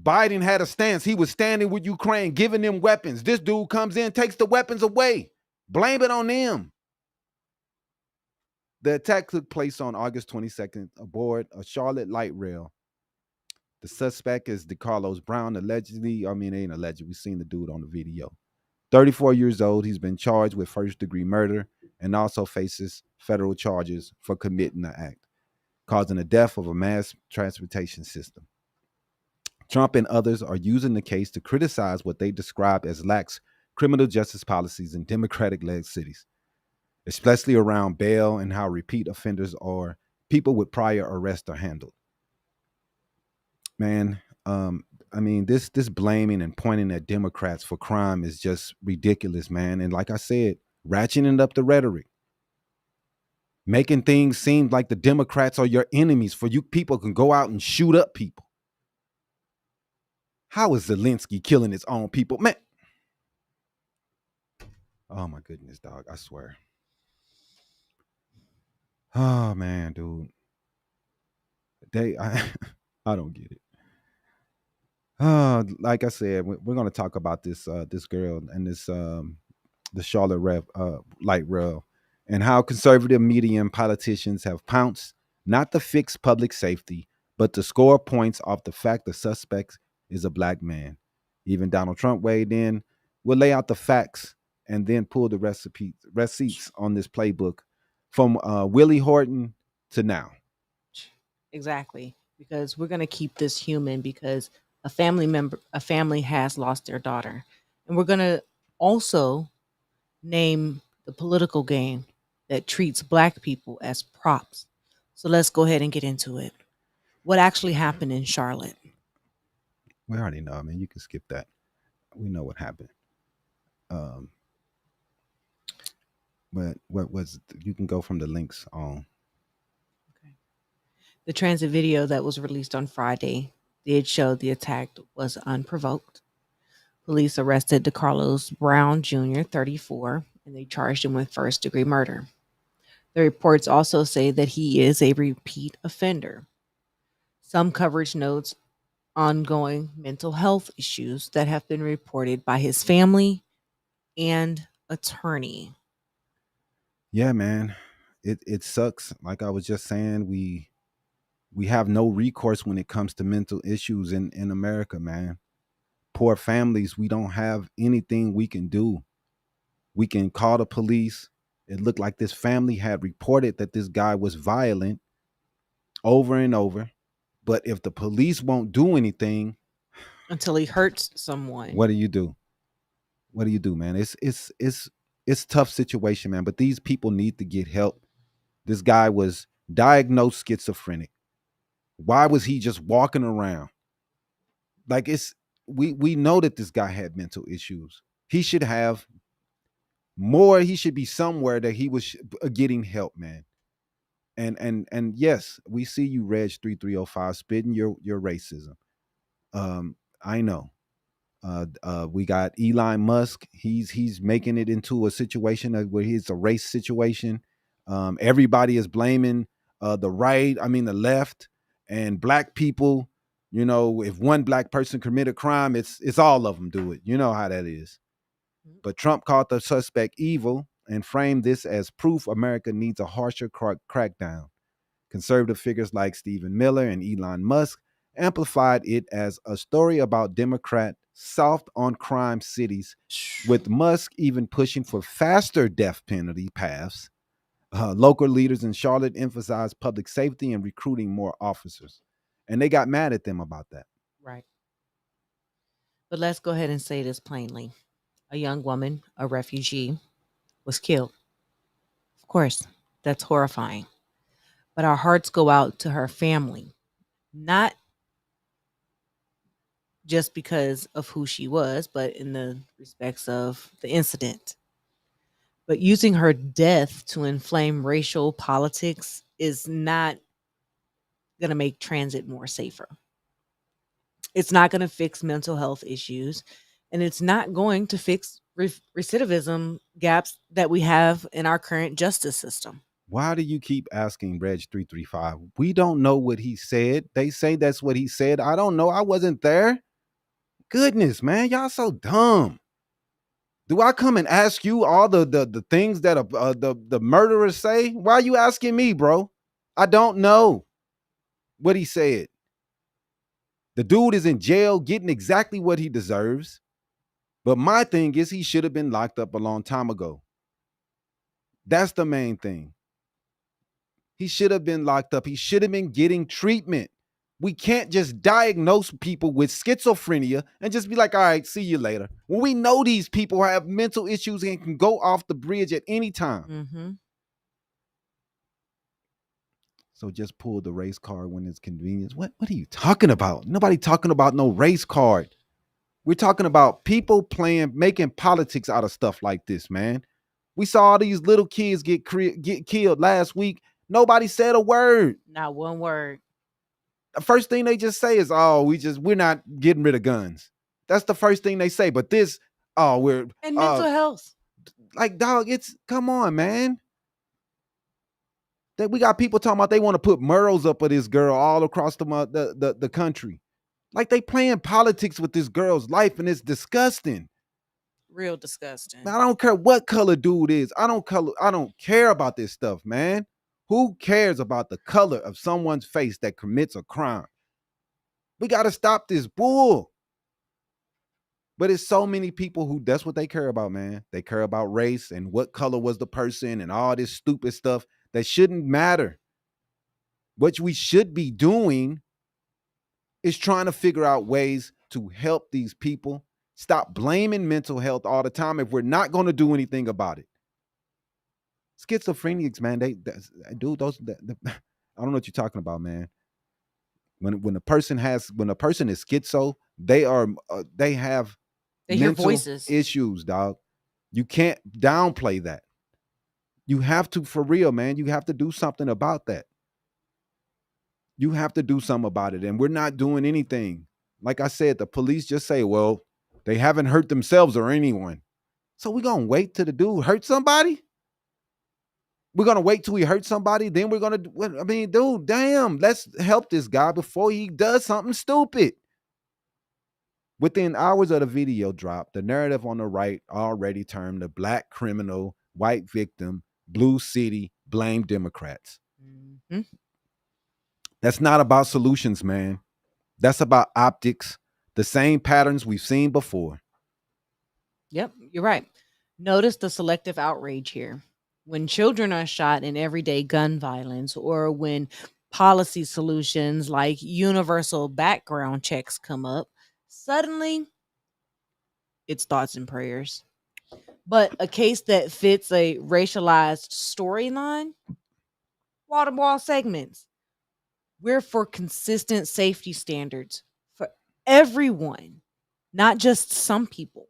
B: Biden had a stance. He was standing with Ukraine, giving them weapons. This dude comes in, takes the weapons away. Blame it on them. The attack took place on August 22nd aboard a Charlotte light rail. The suspect is DeCarlos Brown, allegedly. I mean, it ain't alleged. We've seen the dude on the video. 34 years old. He's been charged with first-degree murder and also faces federal charges for committing the act, causing the death of a mass transportation system. Trump and others are using the case to criticize what they describe as lax criminal justice policies in Democratic-led cities, especially around bail and how repeat offenders or people with prior arrests are handled. Man, I mean, this blaming and pointing at Democrats for crime is just ridiculous, man. And like I said, ratcheting up the rhetoric, making things seem like the Democrats are your enemies for you people can go out and shoot up people. How is Zelensky killing his own people? Man. Oh my goodness, dog. I swear. Oh man, dude. I don't get it. Like I said, we're gonna talk about this this girl and this the Charlotte light rail and how conservative media and politicians have pounced not to fix public safety, but to score points off the fact the suspect is a black man. Even Donald Trump weighed in. We'll lay out the facts and then pull the receipts on this playbook from Willie Horton to now.
C: Exactly. Because we're going to keep this human, because a family has lost their daughter. And we're going to also name the political game that treats black people as props. So let's go ahead and get into it. What actually happened in Charlotte?
B: We already know. I mean, you can skip that. We know what happened. But what was you can go from the links on.
C: Okay. The transit video that was released on Friday did show the attack was unprovoked. Police arrested DeCarlos Brown Jr., 34, and they charged him with first-degree murder. The reports also say that he is a repeat offender. Some coverage notes ongoing mental health issues that have been reported by his family and attorney.
B: Yeah, man. It sucks. Like I was just saying, we have no recourse when it comes to mental issues in America, man. Poor families, we don't have anything we can do. We can call the police. It looked like this family had reported that this guy was violent over and over. But if the police won't do anything
C: until he hurts someone,
B: what do you do? What do you do, man? It's a tough situation, man. But these people need to get help. This guy was diagnosed schizophrenic. Why was he just walking around? Like we know that this guy had mental issues. He should have more. He should be somewhere that he was getting help, man. And yes, we see you, Reg 3305, spitting your racism. I know. We got Elon Musk. He's making it into a situation where it's a race situation. Everybody is blaming the right. I mean the left and black people. You know, if one black person commit a crime, it's all of them do it. You know how that is. But Trump called the suspect evil and framed this as proof America needs a harsher crackdown. Conservative figures like Stephen Miller and Elon Musk amplified it as a story about Democrat soft on crime cities, with Musk even pushing for faster death penalty paths. Local leaders in Charlotte emphasized public safety and recruiting more officers. And they got mad at them about that.
C: Right. But let's go ahead and say this plainly. A young woman, a refugee, was killed. Of course, that's horrifying. But our hearts go out to her family, not just because of who she was, but in the respects of the incident. But using her death to inflame racial politics is not going to make transit more safer. It's not going to fix mental health issues, and it's not going to fix recidivism gaps that we have in our current justice system.
B: Why do you keep asking Reg 335? We don't know what he said. They say that's what he said. I don't know. I wasn't there. Goodness, man, y'all so dumb. Do I come and ask you all the things that the murderers say? Why are you asking me, bro? I don't know what he said. The dude is in jail getting exactly what he deserves. But my thing is he should have been locked up a long time ago. That's the main thing. He should have been locked up. He should have been getting treatment. We can't just diagnose people with schizophrenia and just be like, all right, see you later. When we know these people have mental issues and can go off the bridge at any time.
C: Mm-hmm.
B: So just pull the race card when it's convenient. What are you talking about? Nobody talking about no race card. We're talking about people making politics out of stuff like this, man. We saw all these little kids get killed last week. Nobody said a word.
C: Not one word.
B: The first thing they just say is, "Oh, we're not getting rid of guns." That's the first thing they say. But this, we're
C: and mental health.
B: Like, dog, come on, man. That we got people talking about they want to put murals up of this girl all across the country. Like they playing politics with this girl's life, and it's disgusting.
C: Real disgusting.
B: Man, I don't care what color dude is. I don't care about this stuff, man. Who cares about the color of someone's face that commits a crime? We got to stop this bull. But it's so many people who that's what they care about, man. They care about race and what color was the person and all this stupid stuff that shouldn't matter. What we should be doing is trying to figure out ways to help these people. Stop blaming mental health all the time if we're not going to do anything about it. Schizophrenics, man, I don't know what you're talking about, man. When a person is schizo, they have
C: hear voices,
B: issues, dog. You can't downplay that. You have to, for real, man. You have to do something about that. You have to do something about it, and we're not doing anything. Like I said, the police just say, well, they haven't hurt themselves or anyone. So we're going to wait till the dude hurt somebody? We're going to wait till he hurt somebody? Then we're going to, dude, damn, let's help this guy before he does something stupid. Within hours of the video drop, the narrative on the right already termed the black criminal, white victim, blue city, blame Democrats.
C: Mm-hmm.
B: That's not about solutions, man. That's about optics, the same patterns we've seen before.
C: Yep, you're right. Notice the selective outrage here. When children are shot in everyday gun violence, or when policy solutions like universal background checks come up, suddenly it's thoughts and prayers. But a case that fits a racialized storyline, wall to wall segments. We're for consistent safety standards for everyone, not just some people.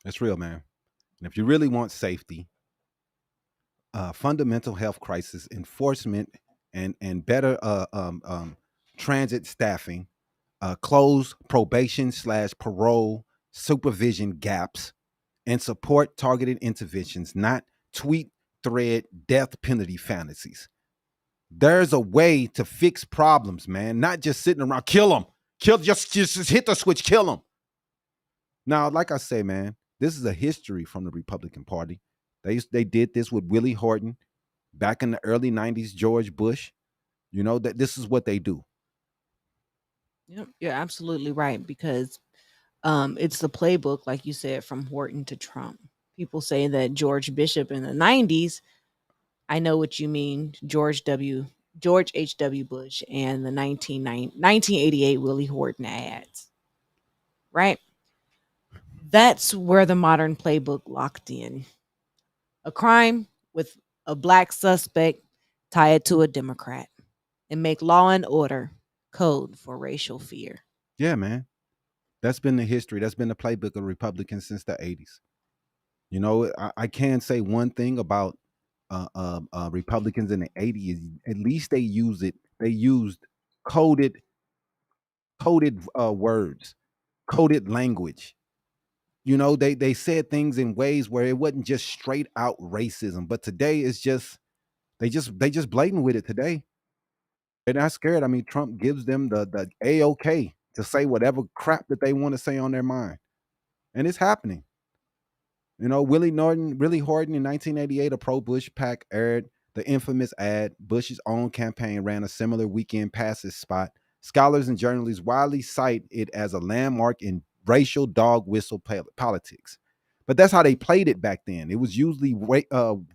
B: That's real, man. And if you really want safety, fundamental health crisis enforcement and better transit staffing, close probation / parole supervision gaps, and support targeted interventions, not tweet thread death penalty fantasies. There's a way to fix problems, man. Not just sitting around, kill them. Just hit the switch, kill them. Now, like I say, man, this is a history from the Republican Party. They did this with Willie Horton back in the early 90s, George Bush. That this is what they do.
C: Yep, you're absolutely right because it's the playbook, like you said, from Horton to Trump. People say that George Bishop in the 90s, I know what you mean, George H.W. Bush and the 1988 Willie Horton ads, right? That's where the modern playbook locked in. A crime with a black suspect, tie it to a Democrat, and make law and order code for racial fear.
B: Yeah, man. That's been the history. That's been the playbook of Republicans since the 80s. I can say one thing about Republicans in the 80s. At least they use it. They used coded words, coded language. They said things in ways where it wasn't just straight out racism. But today it's just they just blatant with it today. They're not scared. I mean, Trump gives them the A-OK to say whatever crap that they want to say on their mind, and it's happening. Willie Horton in 1988, a pro-Bush PAC aired the infamous ad. Bush's own campaign ran a similar weekend passes spot. Scholars and journalists widely cite it as a landmark in racial dog whistle politics. But that's how they played it back then. It was usually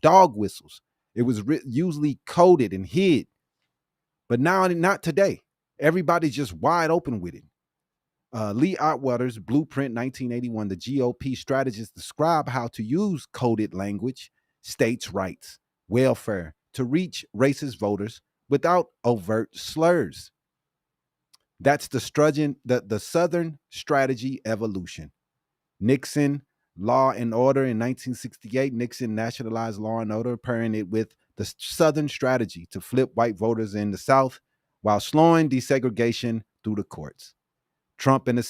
B: dog whistles. It was usually coded and hid. But now, not today. Everybody's just wide open with it. Lee Atwater's Blueprint 1981, the GOP strategists describe how to use coded language, states' rights, welfare to reach racist voters without overt slurs. That's the Southern strategy evolution. Nixon, Law and Order in 1968, Nixon nationalized Law and Order, pairing it with the Southern strategy to flip white voters in the South while slowing desegregation through the courts. Trump in the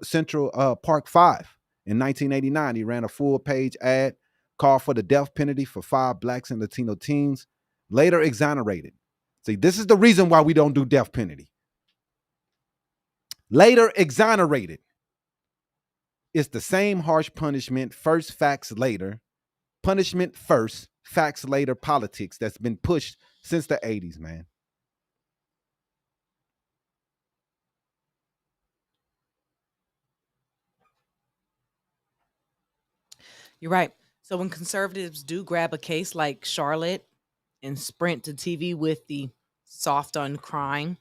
B: Central Park 5 in 1989, he ran a full-page ad, called for the death penalty for 5 blacks and Latino teens, later exonerated. See, this is the reason why we don't do death penalty. Later exonerated. It's the same harsh punishment, first, facts later, punishment first, facts later politics that's been pushed since the 80s, man.
C: You're right. So when conservatives do grab a case like Charlotte and sprint to TV with the soft on crime,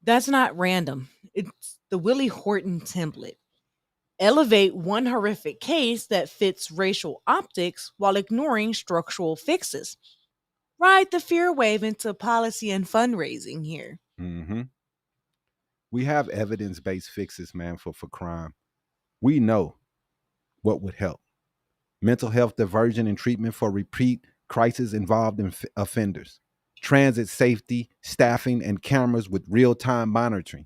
C: that's not random. It's the Willie Horton template. Elevate one horrific case that fits racial optics while ignoring structural fixes. Ride the fear wave into policy and fundraising here.
B: Mm-hmm. We have evidence-based fixes, man, for crime. We know what would help. Mental health diversion and treatment for repeat crisis involved in offenders. Transit safety, staffing, and cameras with real-time monitoring.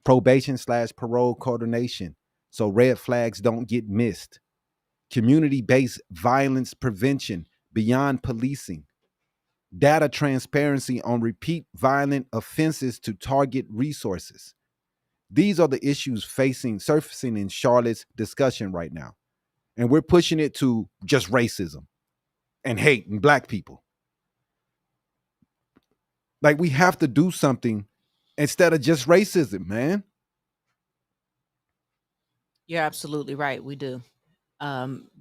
B: Probation/parole coordination so red flags don't get missed. Community-based violence prevention beyond policing. Data transparency on repeat violent offenses to target resources. These are the issues surfacing in Charlotte's discussion right now. And we're pushing it to just racism and hate and black people. Like, we have to do something instead of just racism, man.
C: You're absolutely right. We do.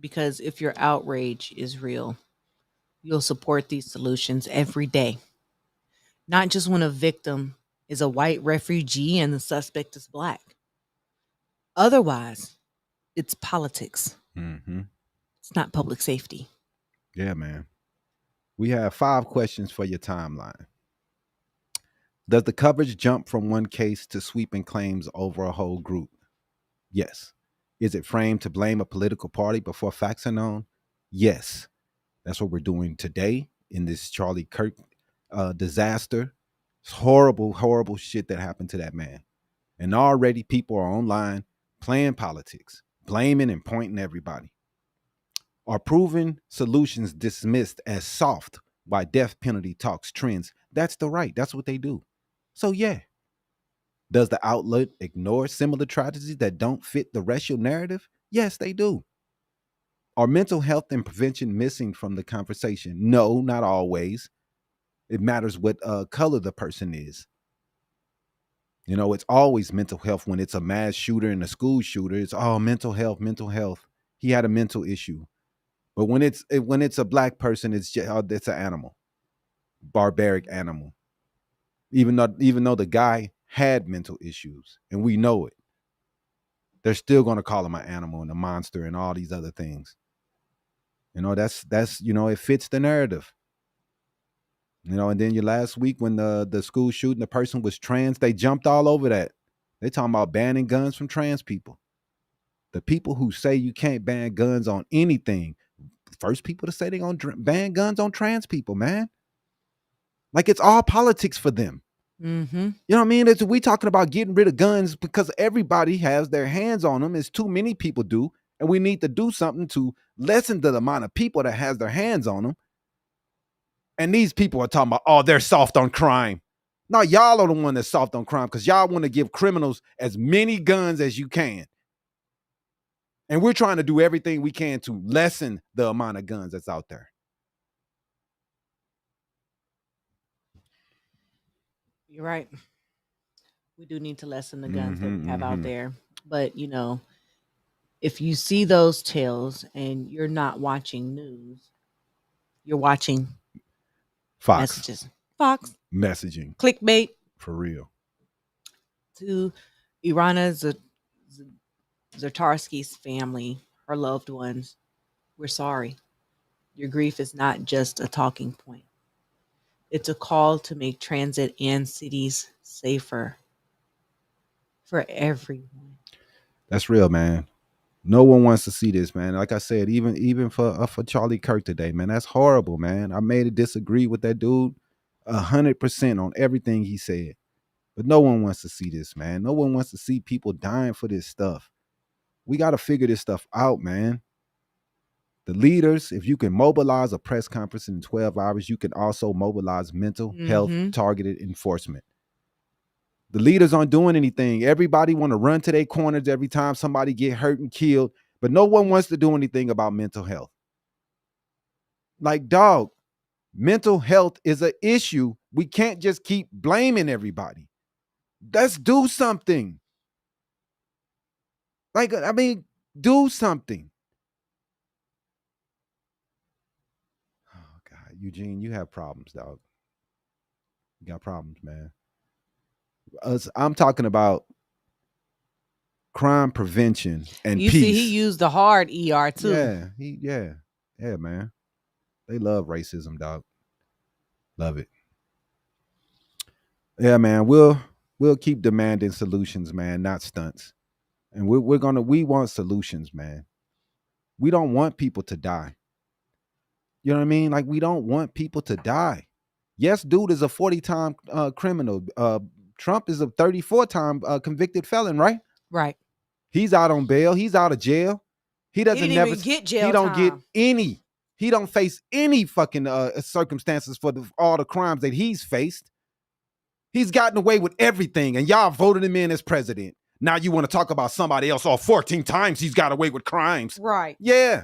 C: Because if your outrage is real, you'll support these solutions every day. Not just when a victim is a white refugee and the suspect is black. Otherwise, it's politics.
B: Mm-hmm.
C: It's not public safety.
B: Yeah, man. We have 5 questions for your timeline. Does the coverage jump from one case to sweeping claims over a whole group? Yes. Is it framed to blame a political party before facts are known? Yes. That's what we're doing today in this Charlie Kirk disaster. It's horrible, horrible shit that happened to that man. And already people are online playing politics, blaming and pointing everybody. Are proven solutions dismissed as soft by death penalty talks trends? That's the right. That's what they do. So yeah. Does the outlet ignore similar tragedies that don't fit the racial narrative? Yes, they do. Are mental health and prevention missing from the conversation? No, not always. It matters what color the person is. You know, it's always mental health when it's a mass shooter and a school shooter. It's mental health, mental health. He had a mental issue. But when it's a black person, it's just, it's an animal, barbaric animal. Even though the guy had mental issues, and we know it, they're still going to call him an animal and a monster and all these other things. You know, that's it fits the narrative. You know, and then last week when the school shooting, the person was trans, they jumped all over that. They talking about banning guns from trans people. The people who say you can't ban guns on anything, first people to say they're going to ban guns on trans people, man. Like it's all politics for them.
C: Mm-hmm.
B: You know what I mean? We talking about getting rid of guns because everybody has their hands on them. It's too many people do. And we need to do something to lessen the amount of people that has their hands on them. And these people are talking about, they're soft on crime. No, y'all are the one that's soft on crime because y'all want to give criminals as many guns as you can. And we're trying to do everything we can to lessen the amount of guns that's out there.
C: You're right. We do need to lessen the guns that we have out there. But, you know, if you see those tales and you're not watching news, you're watching
B: Fox.
C: Messages. Fox.
B: Messaging.
C: Clickbait.
B: For real.
C: To Irana Zatarsky's family, her loved ones, we're sorry. Your grief is not just a talking point. It's a call to make transit and cities safer for everyone.
B: That's real, man. No one wants to see this, man. Like I said, even for Charlie Kirk today, man, that's horrible, man. I made it disagree with that dude 100% on everything he said. But no one wants to see this, man. No one wants to see people dying for this stuff. We got to figure this stuff out, man. The leaders, if you can mobilize a press conference in 12 hours, you can also mobilize mental health targeted enforcement. The leaders aren't doing anything. Everybody want to run to their corners every time somebody get hurt and killed, but no one wants to do anything about mental health. Like, dog, mental health is an issue. We can't just keep blaming everybody. Let's do something. Like, I mean, do something. Oh, God, Eugene, you have problems, dog. You got problems, man. I'm talking about crime prevention and
C: you
B: peace.
C: See, he used the hard ER too.
B: Yeah, man. They love racism, dog. Love it. Yeah, man. We'll keep demanding solutions, man, not stunts. And we want solutions, man. We don't want people to die. You know what I mean? Like, we don't want people to die. Yes, dude is a 40-time criminal. Trump is a 34-time convicted felon, right?
C: Right.
B: He's out on bail. He's out of jail. He doesn't
C: even get jail
B: He don't
C: time.
B: get any. He don't face any fucking circumstances for all the crimes that he's faced. He's gotten away with everything, and y'all voted him in as president. Now you want to talk about somebody else? 14 times he's got away with crimes.
C: Right.
B: Yeah.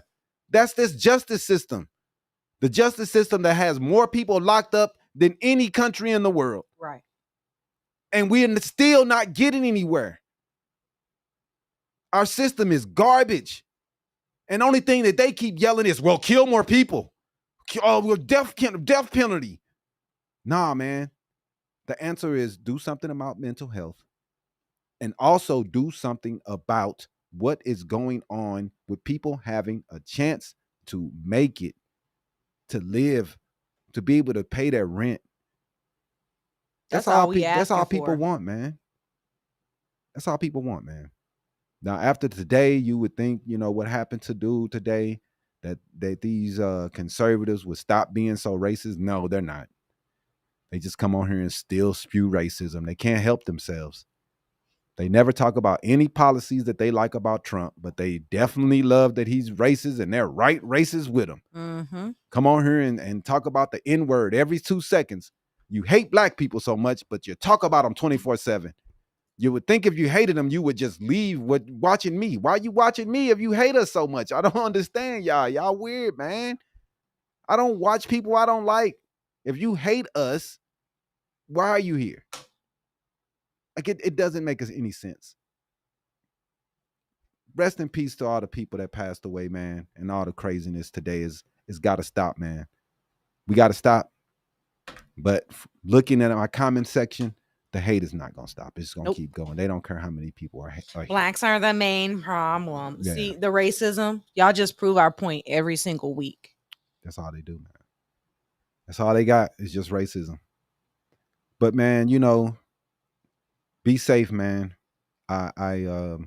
B: That's this justice system. The justice system that has more people locked up than any country in the world.
C: Right.
B: And we're still not getting anywhere. Our system is garbage. And the only thing that they keep yelling is, well, kill more people. Well, death penalty. Nah, man. The answer is do something about mental health. And also do something about what is going on with people having a chance to make it, to live, to be able to pay their rent. That's all people want, man. That's all people want, man. Now, after today, you would think, what happened to dude today, that these conservatives would stop being so racist. No, they're not. They just come on here and still spew racism. They can't help themselves. They never talk about any policies that they like about Trump, but they definitely love that he's racist, and they're right racist with him.
C: Mm-hmm.
B: Come on here and talk about the N-word every 2 seconds. You hate black people so much, but you talk about them 24/7. You would think if you hated them, you would just leave watching me. Why are you watching me if you hate us so much? I don't understand y'all. Y'all weird, man. I don't watch people I don't like. If you hate us, why are you here? Like it doesn't make us any sense. Rest in peace to all the people that passed away, man, and all the craziness today is got to stop, man. We got to stop. But looking at my comment section, the hate is not going to stop. It's going to keep going. They don't care how many people are
C: Blacks are the main problem.
B: Yeah.
C: See, the racism, y'all just prove our point every single week.
B: That's all they do, man. That's all they got is just racism. But man, you know, be safe, man. I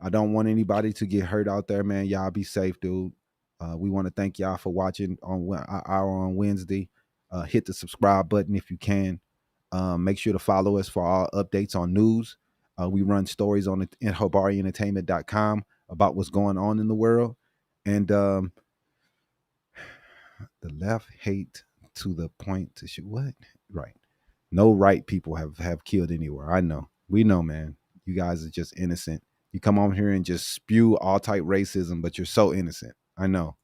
B: don't want anybody to get hurt out there, man. Y'all be safe, dude. We want to thank y'all for watching on Wednesday. Hit the subscribe button if you can. Make sure to follow us for all updates on news. We run stories on HabariEntertainment.com about what's going on in the world. And the left hate to the point to shoot. What? Right. No right people have killed anywhere. I know. We know, man. You guys are just innocent. You come on here and just spew all type racism, but you're so innocent. I know.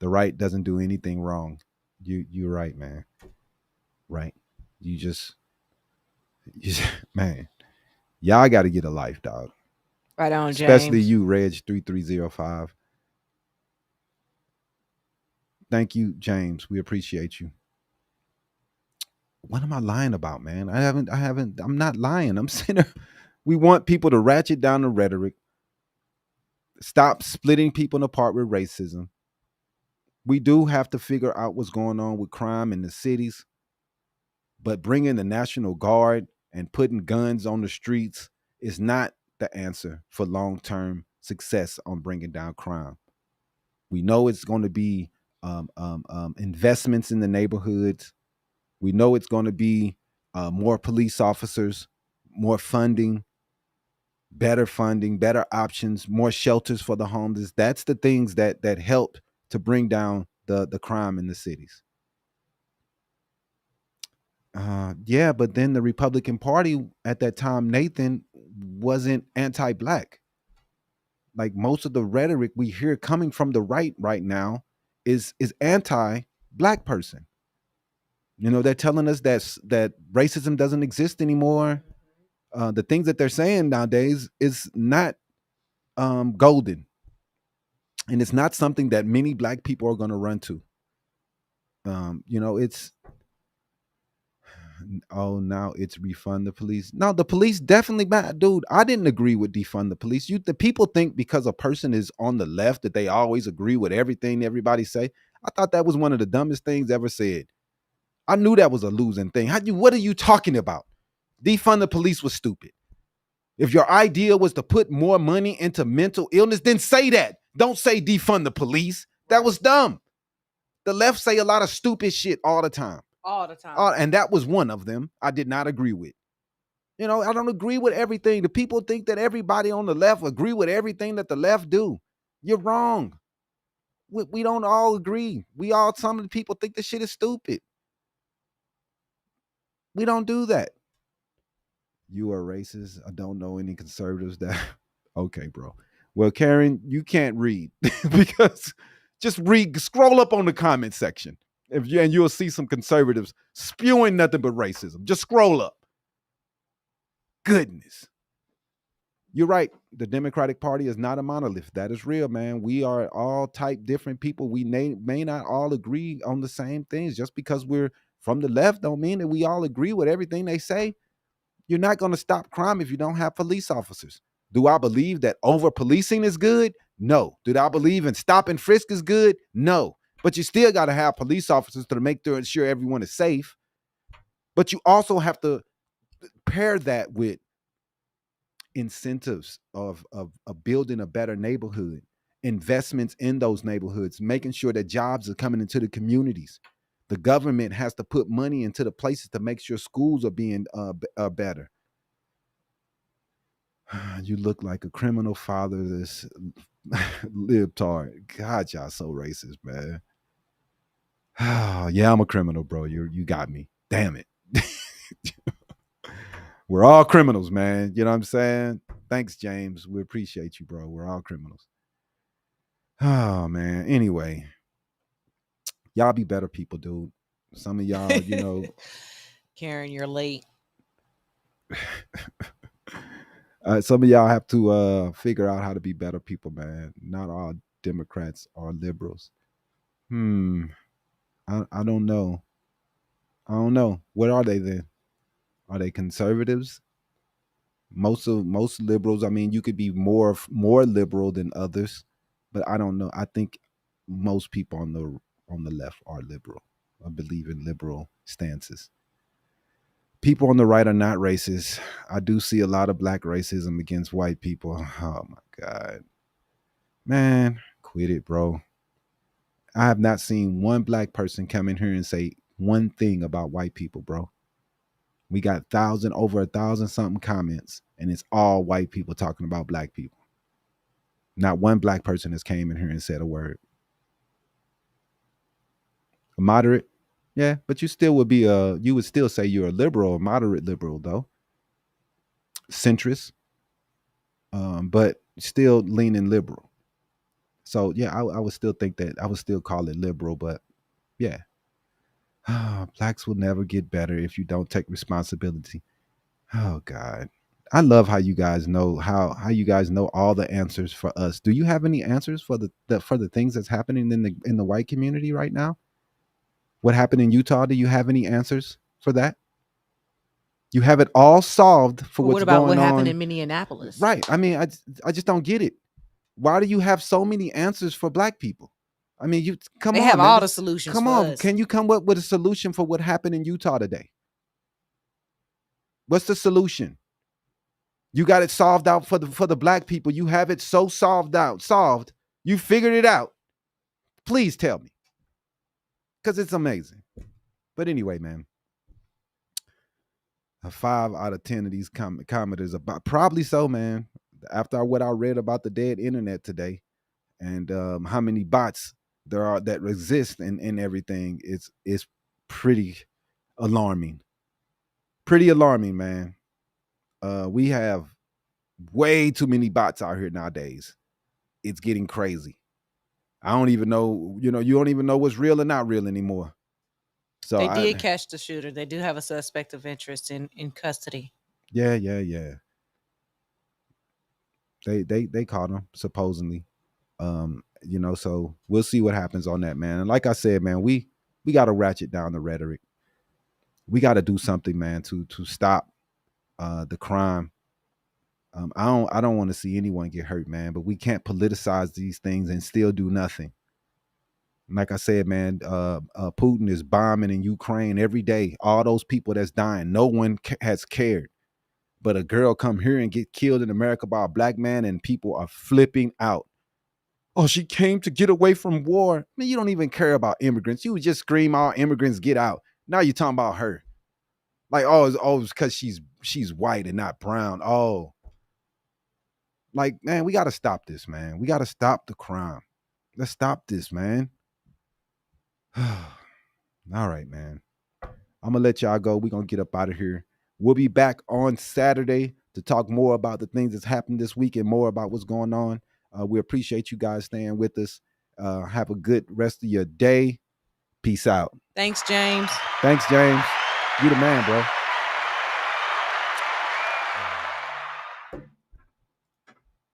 B: The right doesn't do anything wrong. You're right, man. Right. You just man. Y'all got to get a life, dog.
C: Right on, James.
B: Especially you, Reg 3305. Thank you, James. We appreciate you. What am I lying about, man? I'm not lying. I'm saying we want people to ratchet down the rhetoric. Stop splitting people apart with racism. We do have to figure out what's going on with crime in the cities, but bringing the National Guard and putting guns on the streets is not the answer for long-term success on bringing down crime. We know it's going to be investments in the neighborhoods. We know it's going to be more police officers, more funding, better options, more shelters for the homeless. That's the things that help to bring down the crime in the cities. Yeah, but then the Republican Party at that time, Nathan, wasn't anti-black. Like most of the rhetoric we hear coming from the right now is anti-black person. You know, they're telling us that racism doesn't exist anymore. The things that they're saying nowadays is not golden. And it's not something that many black people are going to run to. You know, now it's refund the police. No, the police definitely bad. Dude, I didn't agree with defund the police. The people think because a person is on the left that they always agree with everything everybody say. I thought that was one of the dumbest things ever said. I knew that was a losing thing. What are you talking about? Defund the police was stupid. If your idea was to put more money into mental illness, then say that. Don't say defund the police. That was dumb. The left say a lot of stupid shit all the time.
C: All the time.
B: And that was one of them I did not agree with. You know, I don't agree with everything. The people think that everybody on the left agree with everything that the left do. You're wrong. We don't all agree. Some of the people think this shit is stupid. We don't do that. You are racist. I don't know any conservatives that. Okay, bro. Well, Karen, you can't read because just scroll up on the comment section. And you'll see some conservatives spewing nothing but racism. Just scroll up. Goodness. You're right. The Democratic Party is not a monolith. That is real, man. We are all type different people. We may not all agree on the same things. Just because we're from the left don't mean that we all agree with everything they say. You're not going to stop crime if you don't have police officers. Do I believe that over-policing is good? No. Do I believe in stop and frisk is good? No. But you still got to have police officers to make sure everyone is safe. But you also have to pair that with incentives of building a better neighborhood, investments in those neighborhoods, making sure that jobs are coming into the communities. The government has to put money into the places to make sure schools are being better. You look like a criminal fatherless libtard. God, y'all so racist, man. Yeah, I'm a criminal, bro. You got me. Damn it. We're all criminals, man. You know what I'm saying? Thanks, James. We appreciate you, bro. We're all criminals. Oh, man. Anyway, y'all be better people, dude. Some of y'all, you know.
C: Karen, you're late.
B: Some of y'all have to figure out how to be better people, man. Not all Democrats are liberals. I don't know. I don't know. What are they then? Are they conservatives? Most liberals, I mean, you could be more liberal than others, but I don't know. I think most people on the left are liberal. I believe in liberal stances. People on the right are not racist. I do see a lot of black racism against white people. Oh my God. Man, quit it, bro. I have not seen one black person come in here and say one thing about white people, bro. We got over 1,000 something comments, and it's all white people talking about black people. Not one black person has came in here and said a word. A moderate? Yeah, but you still would be you would still say you're a liberal, a moderate liberal though. Centrist. But still leaning liberal. So yeah, I would still think that I would still call it liberal, but yeah. Blacks will never get better if you don't take responsibility. Oh God. I love how you guys know how you guys know all the answers for us. Do you have any answers for the things that's happening in the white community right now? What happened in Utah? Do you have any answers for that? You have it all solved for what's going on.
C: What about what happened in Minneapolis?
B: Right. I mean, I just don't get it. Why do you have so many answers for black people? I mean,
C: they have all the solutions.
B: Come on, can you come up with a solution for what happened in Utah today? What's the solution? You got it solved out for the black people. You have it so solved. You figured it out. Please tell me, because it's amazing. But anyway, man, 5 out of 10 of these commenters about probably so, man. After what I read about the dead internet today, and how many bots there are that exist and everything, it's pretty alarming. Pretty alarming, man. We have way too many bots out here nowadays. It's getting crazy. I don't even know, you don't even know what's real and not real anymore. So
C: they did catch the shooter. They do have a suspect of interest in custody.
B: Yeah. They caught him supposedly. So we'll see what happens on that, man. And like I said, man, we got to ratchet down the rhetoric. We got to do something, man, to stop the crime. I don't want to see anyone get hurt, man, but we can't politicize these things and still do nothing. Like I said, man, Putin is bombing in Ukraine every day. All those people that's dying, no one has cared. But a girl come here and get killed in America by a black man, and people are flipping out. Oh, she came to get away from war. Man, you don't even care about immigrants. You would just scream, all immigrants get out. Now you're talking about her. Like, it's because she's white and not brown. Oh. Like, man, we got to stop this, man. We got to stop the crime. Let's stop this, man. All right, man. I'm going to let y'all go. We're going to get up out of here. We'll be back on Saturday to talk more about the things that's happened this week and more about what's going on. We appreciate you guys staying with us. Have a good rest of your day. Peace out.
C: Thanks, James.
B: You the man, bro.